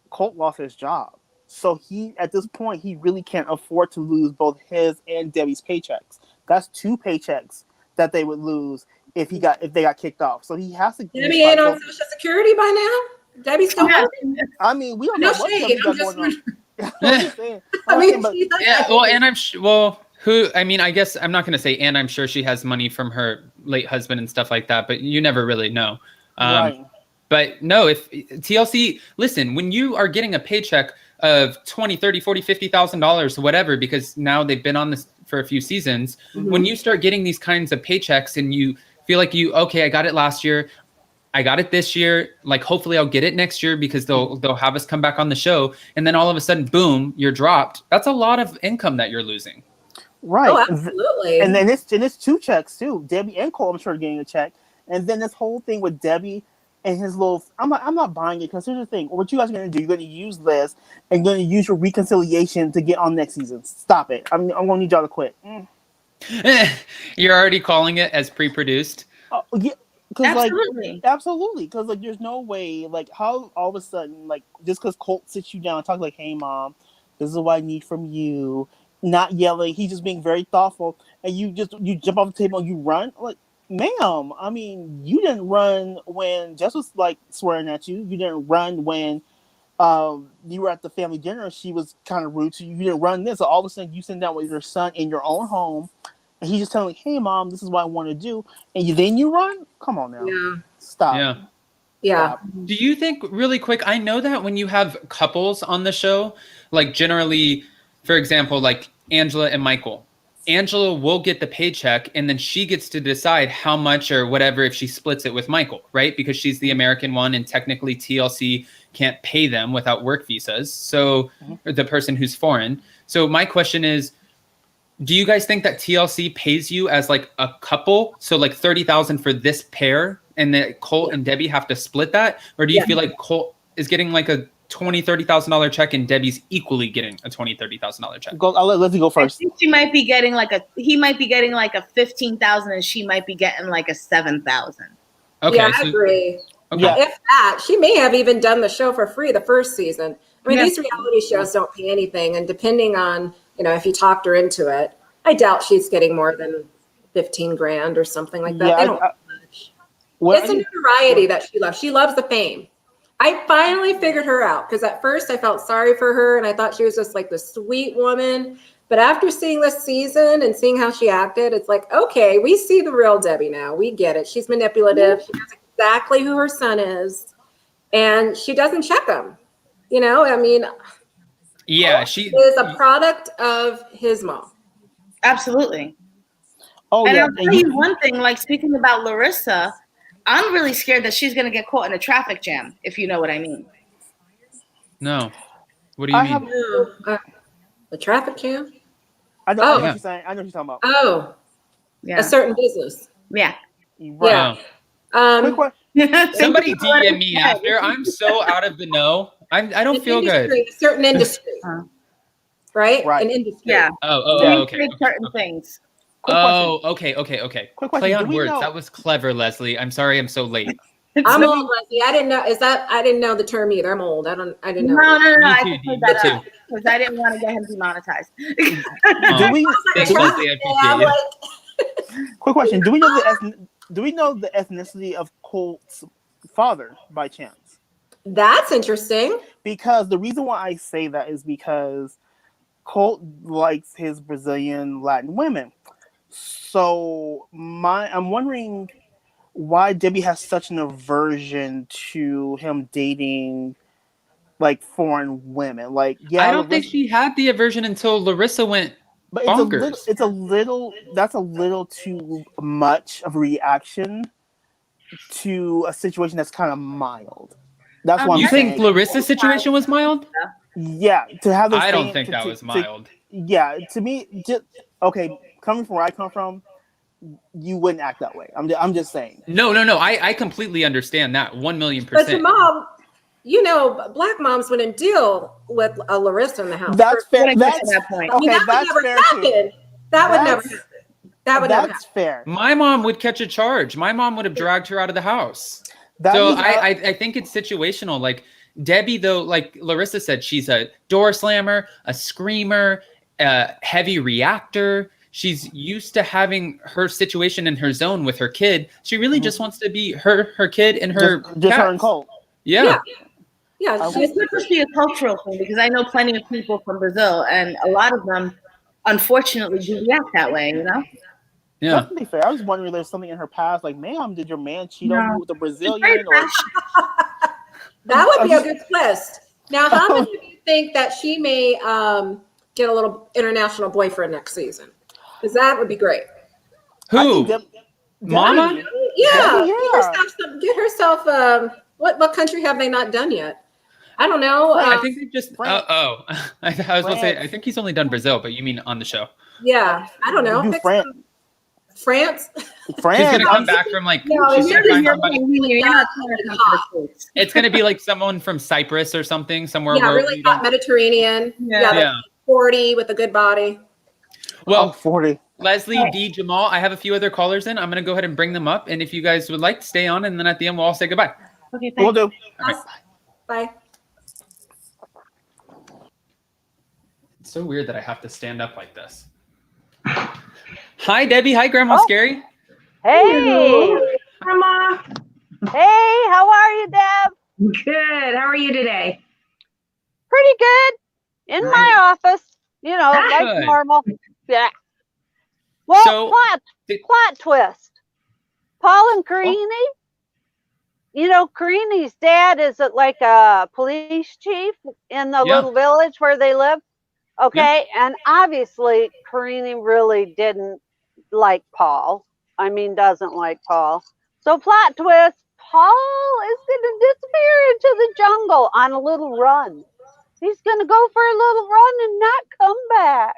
Speaker 3: Colt lost his job. So at this point, he really can't afford to lose both his and Debbie's paychecks. That's 2 paychecks that they would lose if they got kicked off. So he has to.
Speaker 4: Debbie ain't on Social Security by now. Debbie's still working.
Speaker 3: I mean, we don't
Speaker 4: know
Speaker 3: what
Speaker 4: shade.
Speaker 3: Debbie got going on.
Speaker 1: I guess I'm not going to say, and I'm sure she has money from her late husband and stuff like that, but you never really know.
Speaker 3: Right.
Speaker 1: But no, if TLC, listen, when you are getting a paycheck of $20, $30, $40, $50,000, whatever, because now they've been on this for a few seasons, when you start getting these kinds of paychecks and you feel like I got it last year, I got it this year, like hopefully I'll get it next year because they'll have us come back on the show, and then all of a sudden, boom, you're dropped. That's a lot of income that you're losing.
Speaker 3: Right.
Speaker 4: Oh, absolutely.
Speaker 3: And then it's 2 checks too. Debbie and Cole, I'm sure, are getting a check. And then this whole thing with Debbie and his little, I'm not buying it because here's the thing. What you guys are going to do, you're going to use this and going to use your reconciliation to get on next season. Stop it. I'm going to need y'all to quit.
Speaker 1: You're already calling it as pre-produced?
Speaker 3: Yeah.
Speaker 2: Absolutely.
Speaker 3: Because there's no way, how all of a sudden, just because Colt sits you down and talks hey, Mom, this is what I need from you. Not yelling. He's just being very thoughtful. And you jump off the table and you run. Ma'am, I mean, you didn't run when Jess was swearing at you. You didn't run when you were at the family dinner and she was kind of rude to you. You didn't run this. So all of a sudden you sit down with your son in your own home and he's just telling hey, Mom, this is what I want to do. And then you run? Come on now.
Speaker 4: Yeah.
Speaker 3: Stop.
Speaker 4: Yeah.
Speaker 3: Stop.
Speaker 1: Do you think, really quick, I know that when you have couples on the show, generally, for example, Angela and Michael, Angela will get the paycheck and then she gets to decide how much or whatever if she splits it with Michael, right? Because she's the American one and technically TLC can't pay them without work visas. So the person who's foreign. So my question is, do you guys think that TLC pays you as a couple? So $30,000 for this pair and that Colt and Debbie have to split that? Or do you feel like Colt is getting a $20,000, $30,000 check and Debbie's equally getting a $20,000, $30,000 check?
Speaker 3: I'll let Lizzie go first.
Speaker 2: I think he might be getting a 15,000 and she might be getting a 7,000.
Speaker 1: Okay.
Speaker 4: Yeah, I agree.
Speaker 1: Okay.
Speaker 3: Yeah.
Speaker 4: If that, she may have even done the show for free the first season. I mean, these reality shows don't pay anything. And depending on, if you talked her into it, I doubt she's getting more than 15 grand or something like that.
Speaker 3: Yeah,
Speaker 4: they don't pay much. It's a notoriety that she loves. She loves the fame. I finally figured her out because at first I felt sorry for her and I thought she was just the sweet woman. But after seeing this season and seeing how she acted, it's okay, we see the real Debbie now. We get it. She's manipulative. She knows exactly who her son is. And she doesn't check him. She is a product of his mom.
Speaker 2: Absolutely.
Speaker 3: Oh,
Speaker 2: and
Speaker 3: yeah.
Speaker 2: I'll tell you one thing, speaking about Larissa, I'm really scared that she's going to get caught in a traffic jam, if you know what I mean.
Speaker 1: No. What do you mean?
Speaker 4: The traffic jam?
Speaker 3: I know what you're saying. I know what you're talking about.
Speaker 4: Oh.
Speaker 2: Yeah.
Speaker 4: A certain business.
Speaker 2: Yeah.
Speaker 3: Right.
Speaker 4: Yeah.
Speaker 1: Somebody DM me after. I'm so out of the know. I don't feel good.
Speaker 4: A certain industry, right?
Speaker 3: Right.
Speaker 4: An industry.
Speaker 2: Yeah.
Speaker 1: Okay.
Speaker 2: Certain things.
Speaker 1: Okay.
Speaker 3: Quick
Speaker 1: Play
Speaker 3: question.
Speaker 1: on
Speaker 3: Do we
Speaker 1: words.
Speaker 3: know?
Speaker 1: That was clever, Leslie. I'm sorry I'm so late.
Speaker 4: I'm old, Leslie. I didn't know. I didn't know the term either. I'm old. I didn't know.
Speaker 2: No.
Speaker 1: Me
Speaker 2: I
Speaker 1: too,
Speaker 2: can put
Speaker 1: Dean,
Speaker 2: that
Speaker 1: me
Speaker 2: up because I didn't want to get him demonetized.
Speaker 3: Do we?
Speaker 1: Thanks, Leslie. I appreciate you.
Speaker 3: Quick question. Do we know the ethnicity of Colt's father by chance?
Speaker 4: That's interesting.
Speaker 3: Because the reason why I say that is because Colt likes his Brazilian Latin women. So I'm wondering why Debbie has such an aversion to him dating like foreign women. Like, yeah,
Speaker 1: I don't think she had the aversion until Larissa went
Speaker 3: but
Speaker 1: bonkers.
Speaker 3: that's a little too much of a reaction to a situation that's kind of mild. That's what
Speaker 1: You
Speaker 3: I'm
Speaker 1: think
Speaker 3: saying.
Speaker 1: Larissa's situation was mild?
Speaker 3: Yeah, to have the
Speaker 1: I don't
Speaker 3: same,
Speaker 1: think that was mild.
Speaker 3: Yeah, to me, just okay. Coming from where I come from, you wouldn't act that way. I'm just saying.
Speaker 1: No. I completely understand that 1,000,000%.
Speaker 4: But your mom, black moms wouldn't deal with a Larissa in the house.
Speaker 3: That's fair.
Speaker 2: That's that point.
Speaker 3: Okay,
Speaker 4: that
Speaker 3: that's
Speaker 4: would never
Speaker 3: fair
Speaker 4: happen.
Speaker 3: too.
Speaker 4: That would never happen. That would never happen.
Speaker 3: That's fair.
Speaker 1: My mom would catch a charge. My mom would have dragged her out of the house. I think it's situational. Like Debbie, though, like Larissa said, she's a door slammer, a screamer, a heavy reactor. She's used to having her situation in her zone with her kid. She really just wants to be her kid and her
Speaker 3: just her and Colt.
Speaker 1: Yeah.
Speaker 2: It's not supposed to be a cultural thing because I know plenty of people from Brazil, and a lot of them, unfortunately, do react that way.
Speaker 1: Yeah.
Speaker 3: That's pretty fair. I was wondering if there's something in her past, like, ma'am, did your man cheat on you with a Brazilian?
Speaker 4: That would be a good twist. Now, how many of you think that she may get a little international boyfriend next season? Because that would be great.
Speaker 1: Who? Mama?
Speaker 4: Yeah. Get herself what country have they not done yet? I don't know.
Speaker 1: I think they just. I was going to say. I think he's only done Brazil, but you mean on the show?
Speaker 4: Yeah, I don't know. France.
Speaker 1: She's gonna come back from like. It's gonna be like someone from Cyprus or something somewhere.
Speaker 4: Yeah, really hot Mediterranean. Yeah, 40 with a good body.
Speaker 1: Well,
Speaker 3: 40.
Speaker 1: Leslie, D, Jamal, I have a few other callers in. I'm gonna go ahead and bring them up, and if you guys would like to stay on, and then at the end we'll all say goodbye.
Speaker 2: Okay,
Speaker 3: we'll do.
Speaker 1: Right.
Speaker 4: Bye.
Speaker 1: It's so weird that I have to stand up like this. Hi, Debbie. Hi, Grandma Scary.
Speaker 5: Hey,
Speaker 2: Grandma.
Speaker 5: Hey, how are you, Deb?
Speaker 2: Good. How are you today?
Speaker 5: Pretty good. In my office, like normal. Yeah. Well,
Speaker 1: So,
Speaker 5: plot twist. Paul and Karine. Karine's dad is like a police chief in the little village where they live. Okay, and obviously Karine really didn't like Paul. Doesn't like Paul. So plot twist, Paul is going to disappear into the jungle on a little run. He's going to go for a little run and not come back.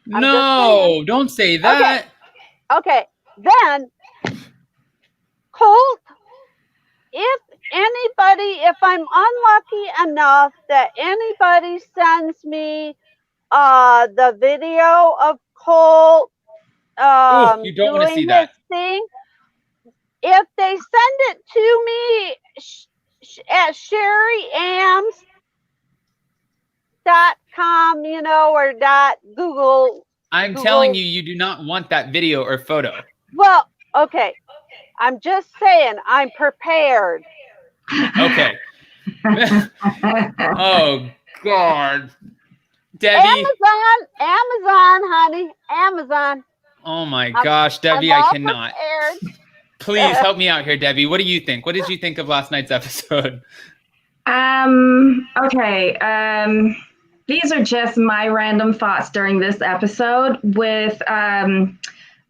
Speaker 1: No, don't say that.
Speaker 5: Okay, then Colt, if I'm unlucky enough that anybody sends me the video of Colt
Speaker 1: you don't want to see
Speaker 5: doing
Speaker 1: that.
Speaker 5: this thing, if they send it to me at sherryams.com, or .google.
Speaker 1: I'm telling you, you do not want that video or photo.
Speaker 5: Well, okay. I'm just saying, I'm prepared.
Speaker 1: Okay. Oh, God. Debbie.
Speaker 5: Amazon, honey. Amazon.
Speaker 1: Oh, my gosh, Debbie, I cannot.
Speaker 5: Prepared.
Speaker 1: Please help me out here, Debbie. What do you think? What did you think of last night's episode?
Speaker 6: Okay. These are just my random thoughts during this episode with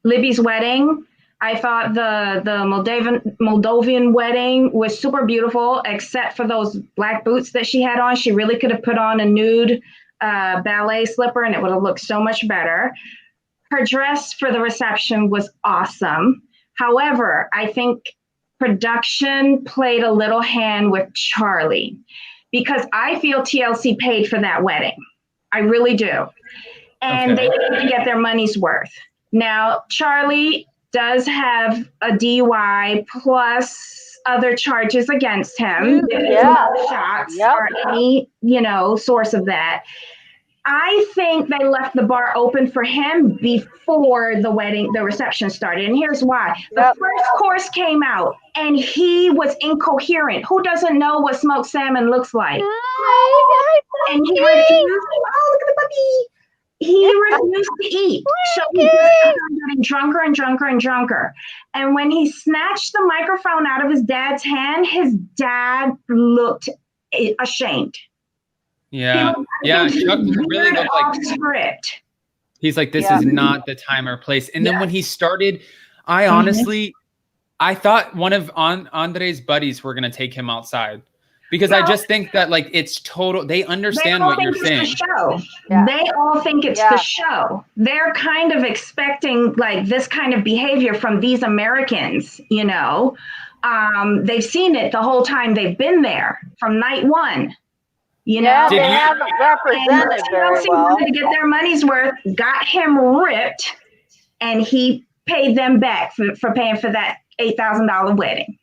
Speaker 6: Libby's wedding. I thought the Moldovan wedding was super beautiful, except for those black boots that she had on. She really could have put on a nude ballet slipper and it would have looked so much better. Her dress for the reception was awesome. However, I think production played a little hand with Charlie, because I feel TLC paid for that wedding. I really do. And they didn't get their money's worth. Now, Charlie does have a DUI plus other charges against him. Shots or any, source of that. I think they left the bar open for him before the reception started. And here's why. The first course came out and he was incoherent. Who doesn't know what smoked salmon looks like? And he refused. Oh, look at the puppy. He refused to eat. So he just kept on getting drunker and drunker and drunker. And when he snatched the microphone out of his dad's hand, his dad looked ashamed.
Speaker 1: Yeah. Chuck really looked like
Speaker 6: script.
Speaker 1: He's like, this is not the time or place. And then when he started, I honestly, I thought one of Andrei's buddies were going to take him outside. Because I just think that it's total. They understand what you're saying.
Speaker 6: They all think it's the show. They're kind of expecting this kind of behavior from these Americans. They've seen it the whole time they've been there from night one.
Speaker 5: They haven't represented very well.
Speaker 6: Wanted to get their money's worth, got him ripped, and he paid them back for paying for that $8,000 wedding.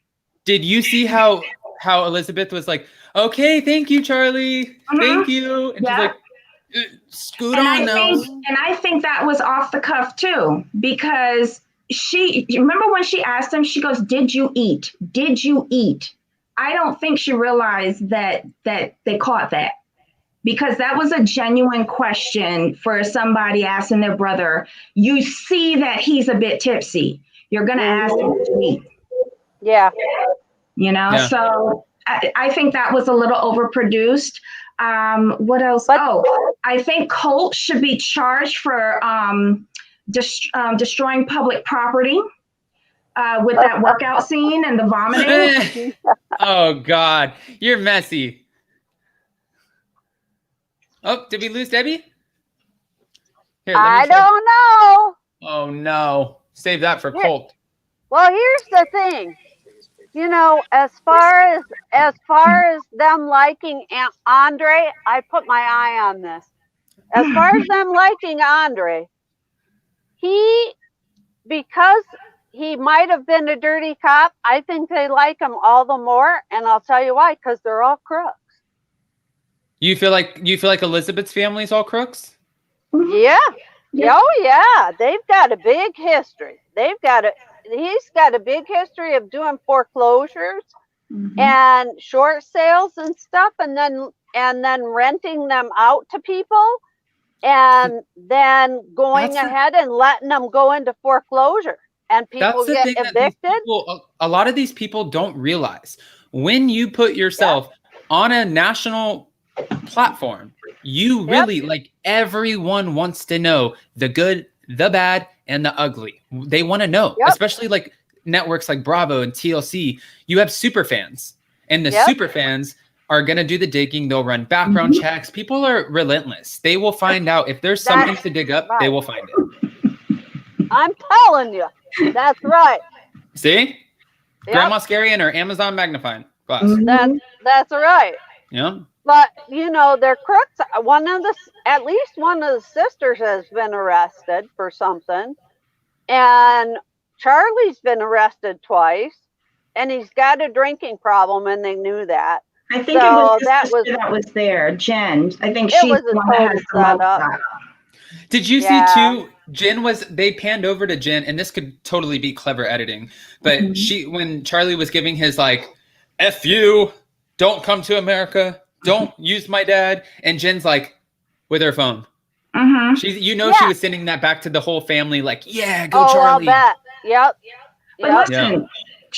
Speaker 1: Did you see how Elizabeth was like, okay, thank you, Charlie. Thank you. And she's like, scoot on now.
Speaker 6: And I think that was off the cuff too, because remember when she asked him, she goes, did you eat? Did you eat? I don't think she realized that they caught that, because that was a genuine question for somebody asking their brother. You see that he's a bit tipsy. You're going to ask him to eat.
Speaker 5: Yeah.
Speaker 6: So I think that was a little overproduced. What else? I think Colt should be charged for destroying public property. With that workout scene and the vomiting.
Speaker 1: Oh, God. You're messy. Oh, did we lose Debbie? Here,
Speaker 5: I don't know.
Speaker 1: Oh, no. Save that for Colt.
Speaker 5: Well, here's the thing. As far as them liking Andrei, I put my eye on this. As far as them liking Andrei, because he might have been a dirty cop, I think they like him all the more, and I'll tell you why, because they're all crooks.
Speaker 1: You feel like Elizabeth's family is all crooks?
Speaker 5: Yeah. Oh yeah. They've got a big history. He's got a big history of doing foreclosures and short sales and stuff, and then renting them out to people, and then going ahead and letting them go into foreclosure. And people get evicted.
Speaker 1: A lot of these people don't realize when you put yourself on a national platform, you really everyone wants to know the good, the bad, and the ugly. They want to know, especially networks like Bravo and TLC. You have super fans, and the super fans are going to do the digging. They'll run background checks. People are relentless. They will find out if there's something to dig up. They will find it.
Speaker 5: I'm telling you. That's right.
Speaker 1: See? Grandma Scary and her Amazon magnifying glass.
Speaker 5: That's right.
Speaker 1: Yeah.
Speaker 5: But they're crooks. At least one of the sisters has been arrested for something. And Charlie's been arrested twice. And he's got a drinking problem, and they knew that.
Speaker 6: I think it was that was there, Jen. I think she's the one that has the most.
Speaker 1: Did you see too? They panned over to Jen, and this could totally be clever editing, but when Charlie was giving his F you, don't come to America, don't use my dad, and Jen's with her phone. She was sending that back to the whole family, go Charlie.
Speaker 5: I'll bet. Yep.
Speaker 6: Listen,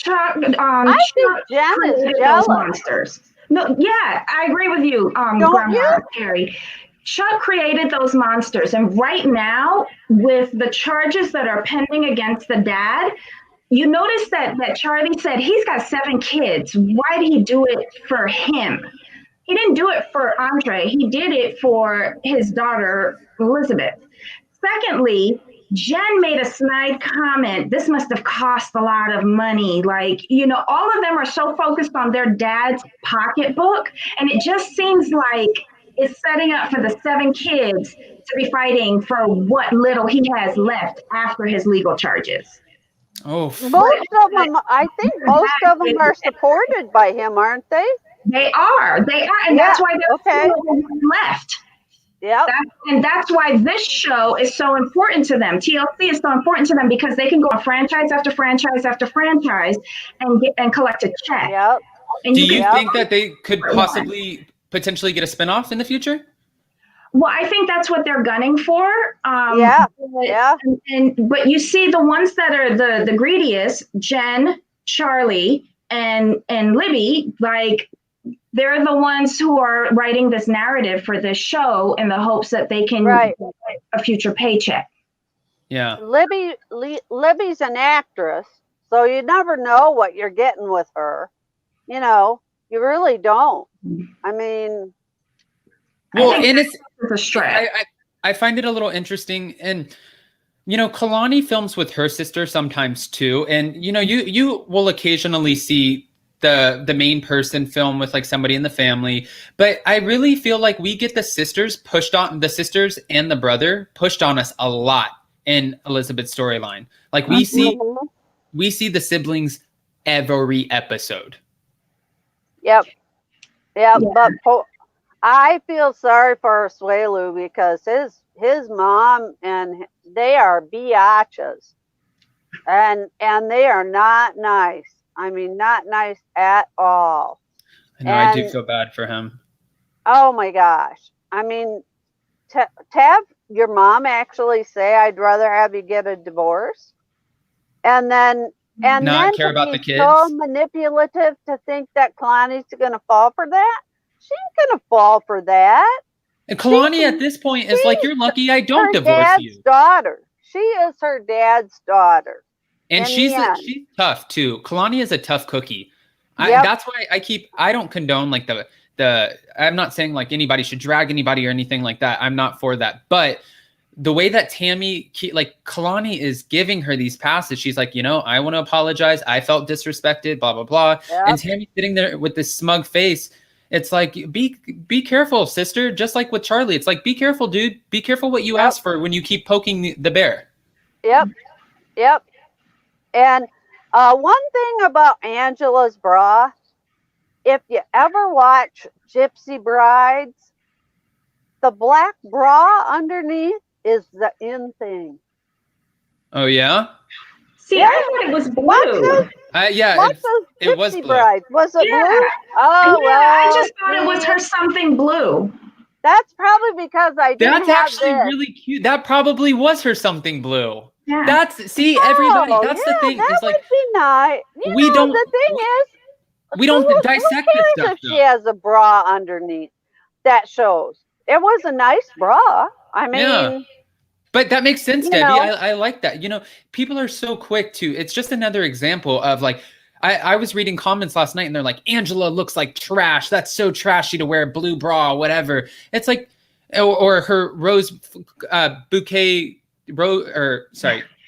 Speaker 5: I think Jen is jealous.
Speaker 6: Monsters. No, I agree with you, Grandma Carrie. Chuck created those monsters, and right now, with the charges that are pending against the dad, you notice that Charlie said he's got 7 kids. Why did he do it for him? He didn't do it for Andrei. He did it for his daughter, Elizabeth. Secondly, Jen made a snide comment. This must have cost a lot of money. Like, all of them are so focused on their dad's pocketbook. And it just seems like it's setting up for the 7 kids to be fighting for what little he has left after his legal charges.
Speaker 5: Oh, most of them, I think most of them are supported by him, aren't they?
Speaker 6: They are. And that's why there's no left.
Speaker 5: Yeah.
Speaker 6: And that's why this show is so important to them. TLC is so important to them because they can go on franchise after franchise after franchise and collect a check.
Speaker 5: Yep.
Speaker 1: Do you think that they could potentially get a spinoff in the future?
Speaker 6: Well, I think that's what they're gunning for. But you see the ones that are the greediest, Jen, Charlie, and Libby, like they're the ones who are writing this narrative for this show in the hopes that they can get a future paycheck.
Speaker 5: Yeah. Libby's an actress, so you never know what you're getting with her. You really don't. I mean,
Speaker 1: well, and it's a stretch. I find it a little interesting, and Kalani films with her sister sometimes too, and you will occasionally see the main person film with like somebody in the family, but I really feel like we get the sisters and the brother pushed on us a lot in Elizabeth's storyline. Like we see the siblings every episode.
Speaker 5: Yep. But I feel sorry for Asuelu because his mom and they are biatches, and they are not nice. I mean, not nice at all.
Speaker 1: I know. I do feel bad for him.
Speaker 5: Oh my gosh! I mean, to have your mom actually say, "I'd rather have you get a divorce," and then
Speaker 1: not care about the kids.
Speaker 5: So manipulative to think that Kalani's going to fall for that. She ain't going to fall for that.
Speaker 1: And Kalani at this point is like, you're lucky I don't divorce you.
Speaker 5: Daughter. She is her dad's daughter.
Speaker 1: And she's tough too. Kalani is a tough cookie. That's why I don't condone like I'm not saying like anybody should drag anybody or anything like that. I'm not for that. But the way that Kalani is giving her these passes, she's like, I want to apologize. I felt disrespected, blah, blah, blah. Yep. And Tammy's sitting there with this smug face. It's like, be careful, sister. Just like with Charlie. It's like, be careful, dude. Be careful what you ask for when you keep poking the bear.
Speaker 5: Yep. And one thing about Angela's bra, if you ever watch Gypsy Brides, the black bra underneath is the in thing.
Speaker 1: Oh, yeah?
Speaker 6: See, I thought it was blue.
Speaker 1: It was blue.
Speaker 5: Brides. Was it blue?
Speaker 6: Oh, well. I just thought it was her something blue.
Speaker 5: That's probably because I didn't
Speaker 1: That's actually really cute. That probably was her something blue.
Speaker 6: Yeah.
Speaker 1: Everybody. That's the thing.
Speaker 5: That
Speaker 1: is like,
Speaker 5: would be nice. The thing is,
Speaker 1: we don't dissect this stuff.
Speaker 5: If she has a bra underneath, that shows. It was a nice bra. I mean,
Speaker 1: but that makes sense, Debbie. I like that. People are so quick to. It's just another example of like. I was reading comments last night, and they're like, "Angela looks like trash. That's so trashy to wear a blue bra, whatever." It's like, or her rose bouquet.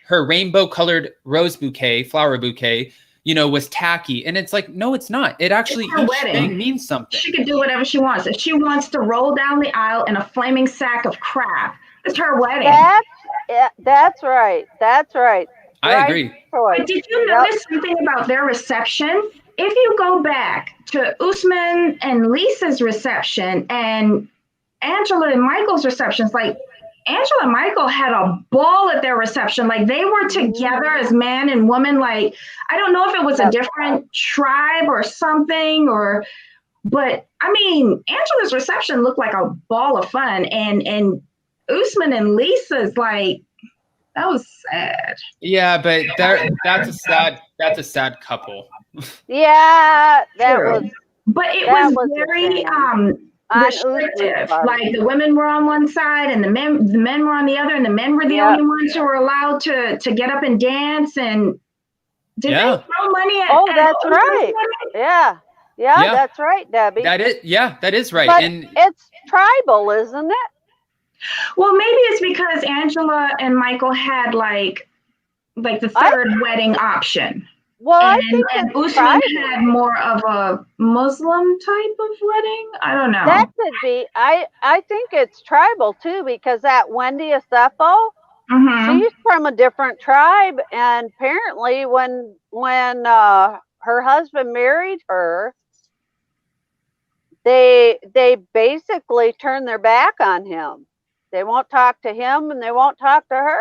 Speaker 1: Her rainbow colored rose bouquet, flower bouquet, was tacky. And it's like, no, it's not. It actually, each thing means something.
Speaker 6: She can do whatever she wants. If she wants to roll down the aisle in a flaming sack of crap, it's her wedding.
Speaker 5: That's right.
Speaker 1: I agree.
Speaker 6: But did you notice something about their reception? If you go back to Usman and Lisa's reception and Angela and Michael's receptions, like, Angela and Michael had a ball at their reception. Like they were together as man and woman. Like, I don't know if it was a different tribe or something but I mean, Angela's reception looked like a ball of fun. And Usman and Lisa's like, that was sad.
Speaker 1: Yeah, but that's a sad couple.
Speaker 5: Yeah, that was.
Speaker 6: But it was very restrictive. Like the women were on one side and the men were on the other, and the men were the only ones who were allowed to get up and dance. And did they throw money at?
Speaker 5: Oh, that's right. Yeah, that's right, Debbie.
Speaker 1: That is right.
Speaker 5: But it's tribal, isn't it?
Speaker 6: Well, maybe it's because Angela and Michael had like the third wedding option.
Speaker 5: Well, I
Speaker 6: And,
Speaker 5: think
Speaker 6: and
Speaker 5: it's
Speaker 6: Usman
Speaker 5: tribal.
Speaker 6: had more of a Muslim type of wedding. I don't know.
Speaker 5: That could be. I think it's tribal too, because that Wendy Acefo, she's from a different tribe, and apparently when her husband married her, they basically turned their back on him. They won't talk to him, and they won't talk to her.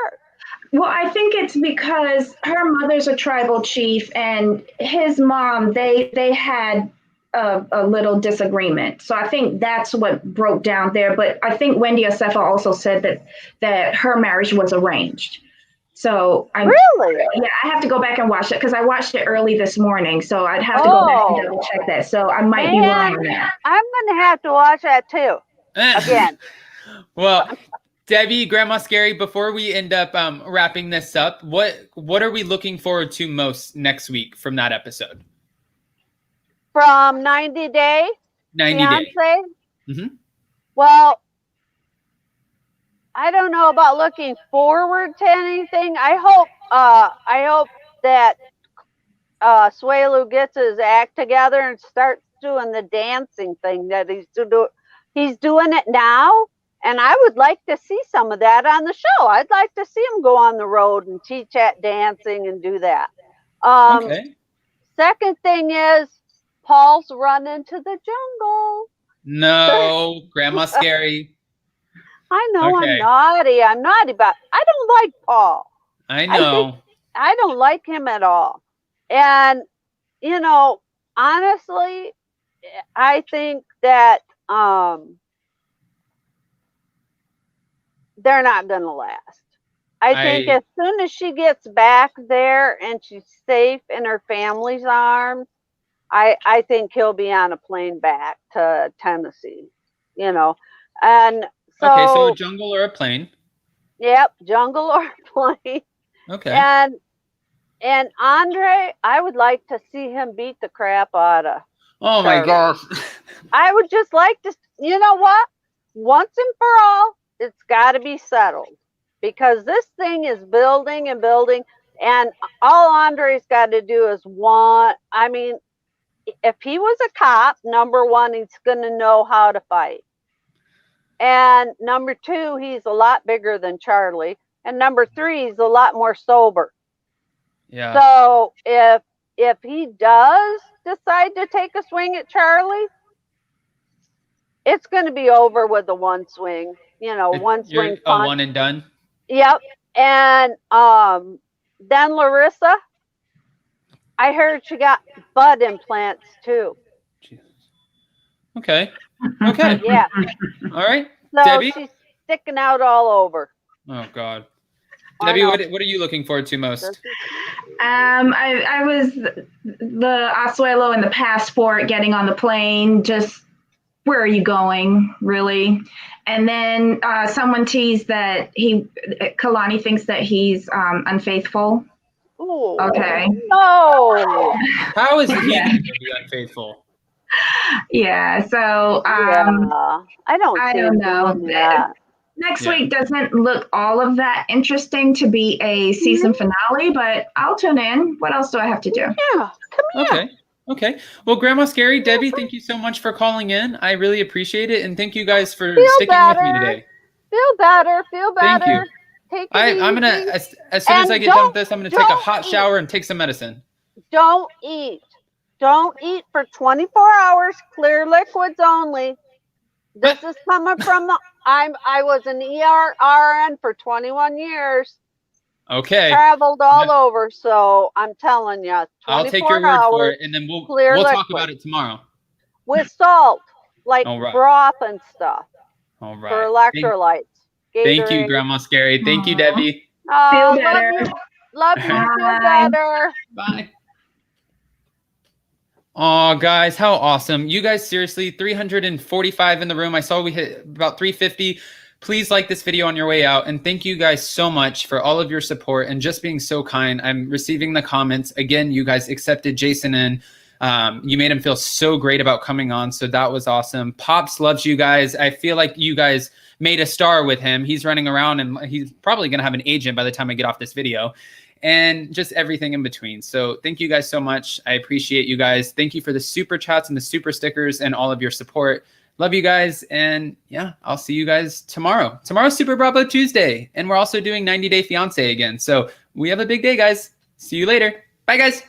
Speaker 6: Well, I think it's because her mother's a tribal chief, and his mom, they had a little disagreement. So I think that's what broke down there. But I think Wendy Acefo also said that her marriage was arranged. So
Speaker 5: Really?
Speaker 6: Yeah, I have to go back and watch it because I watched it early this morning. So I'd have to go back and double check that. So I might be wrong on that.
Speaker 5: I'm gonna have to watch that too. Again.
Speaker 1: Well, Debbie, Grandma Scary, before we end up wrapping this up, what are we looking forward to most next week from that episode?
Speaker 5: From 90 Day?
Speaker 1: 90 Day.
Speaker 5: Mm-hmm. Well, I don't know about looking forward to anything. I hope that Asuelu gets his act together and starts doing the dancing thing that he's doing it now. And I would like to see some of that on the show. I'd like to see him go on the road and teach at dancing and do that.
Speaker 1: Okay.
Speaker 5: Second thing is Paul's run into the jungle.
Speaker 1: No, Grandma Scary.
Speaker 5: I know. Okay. I'm naughty, but I don't like Paul.
Speaker 1: I know.
Speaker 5: I don't like him at all. And, honestly, I think that they're not going to last. I think as soon as she gets back there and she's safe in her family's arms, I think he'll be on a plane back to Tennessee, and so.
Speaker 1: Okay, so a jungle or a plane.
Speaker 5: Yep, jungle or a plane.
Speaker 1: Okay.
Speaker 5: And Andrei, I would like to see him beat the crap out of.
Speaker 1: Oh my gosh.
Speaker 5: I would just like to, you know what? Once and for all, it's got to be settled because this thing is building and building, and all Andrei's got to do is if he was a cop, number one, he's going to know how to fight. And number two, he's a lot bigger than Charlie. And number three, he's a lot more sober.
Speaker 1: Yeah.
Speaker 5: So if he does decide to take a swing at Charlie, it's going to be over with the one swing. One swing punch.
Speaker 1: A one and done.
Speaker 5: Yep. And then Larissa, I heard she got butt implants too.
Speaker 1: Jesus. Okay. Okay.
Speaker 5: Yeah.
Speaker 1: All right.
Speaker 5: So
Speaker 1: Debbie?
Speaker 5: she's sticking out all over.
Speaker 1: Oh God. Debbie, what are you looking forward to most?
Speaker 6: I was the Asuelu and the passport getting on the plane. Just where are you going, really? And then someone teased that Kalani thinks that he's unfaithful.
Speaker 5: Ooh.
Speaker 6: Okay.
Speaker 5: No.
Speaker 1: How is he going to be unfaithful?
Speaker 6: Yeah. So
Speaker 5: I don't know.
Speaker 6: Next week doesn't look all of that interesting to be a season finale, but I'll tune in. What else do I have to do?
Speaker 5: Yeah. Come here.
Speaker 1: Okay. Well, Grandma Scary, Debbie, thank you so much for calling in. I really appreciate it, and thank you guys for sticking with me today.
Speaker 5: Feel better.
Speaker 1: Thank you.
Speaker 5: Take it
Speaker 1: I'm gonna as soon as I get done with this, I'm gonna take a hot shower and take some medicine. Don't
Speaker 5: eat for 24 hours. Clear liquids only. This is coming from I was an RN for 21 years.
Speaker 1: Okay.
Speaker 5: Traveled all over, so I'm telling you,
Speaker 1: I'll take your word for it, and then we'll talk about it tomorrow.
Speaker 5: With salt, like broth and stuff.
Speaker 1: All right.
Speaker 5: For electrolytes.
Speaker 1: Thank you, Grandma Scary. Thank you, Debbie.
Speaker 6: Feel better.
Speaker 5: Love you. Feel better.
Speaker 1: Bye. Oh, guys, how awesome. You guys, seriously, 345 in the room. I saw we hit about 350. Please like this video on your way out. And thank you guys so much for all of your support and just being so kind. I'm receiving the comments. Again, you guys accepted Jason in. You made him feel so great about coming on. So that was awesome. Pops loves you guys. I feel like you guys made a star with him. He's running around and he's probably going to have an agent by the time I get off this video, and just everything in between. So thank you guys so much. I appreciate you guys. Thank you for the super chats and the super stickers and all of your support. Love you guys. And yeah, I'll see you guys tomorrow. Tomorrow's Super Bravo Tuesday. And we're also doing 90 Day Fiance again. So we have a big day, guys. See you later. Bye, guys.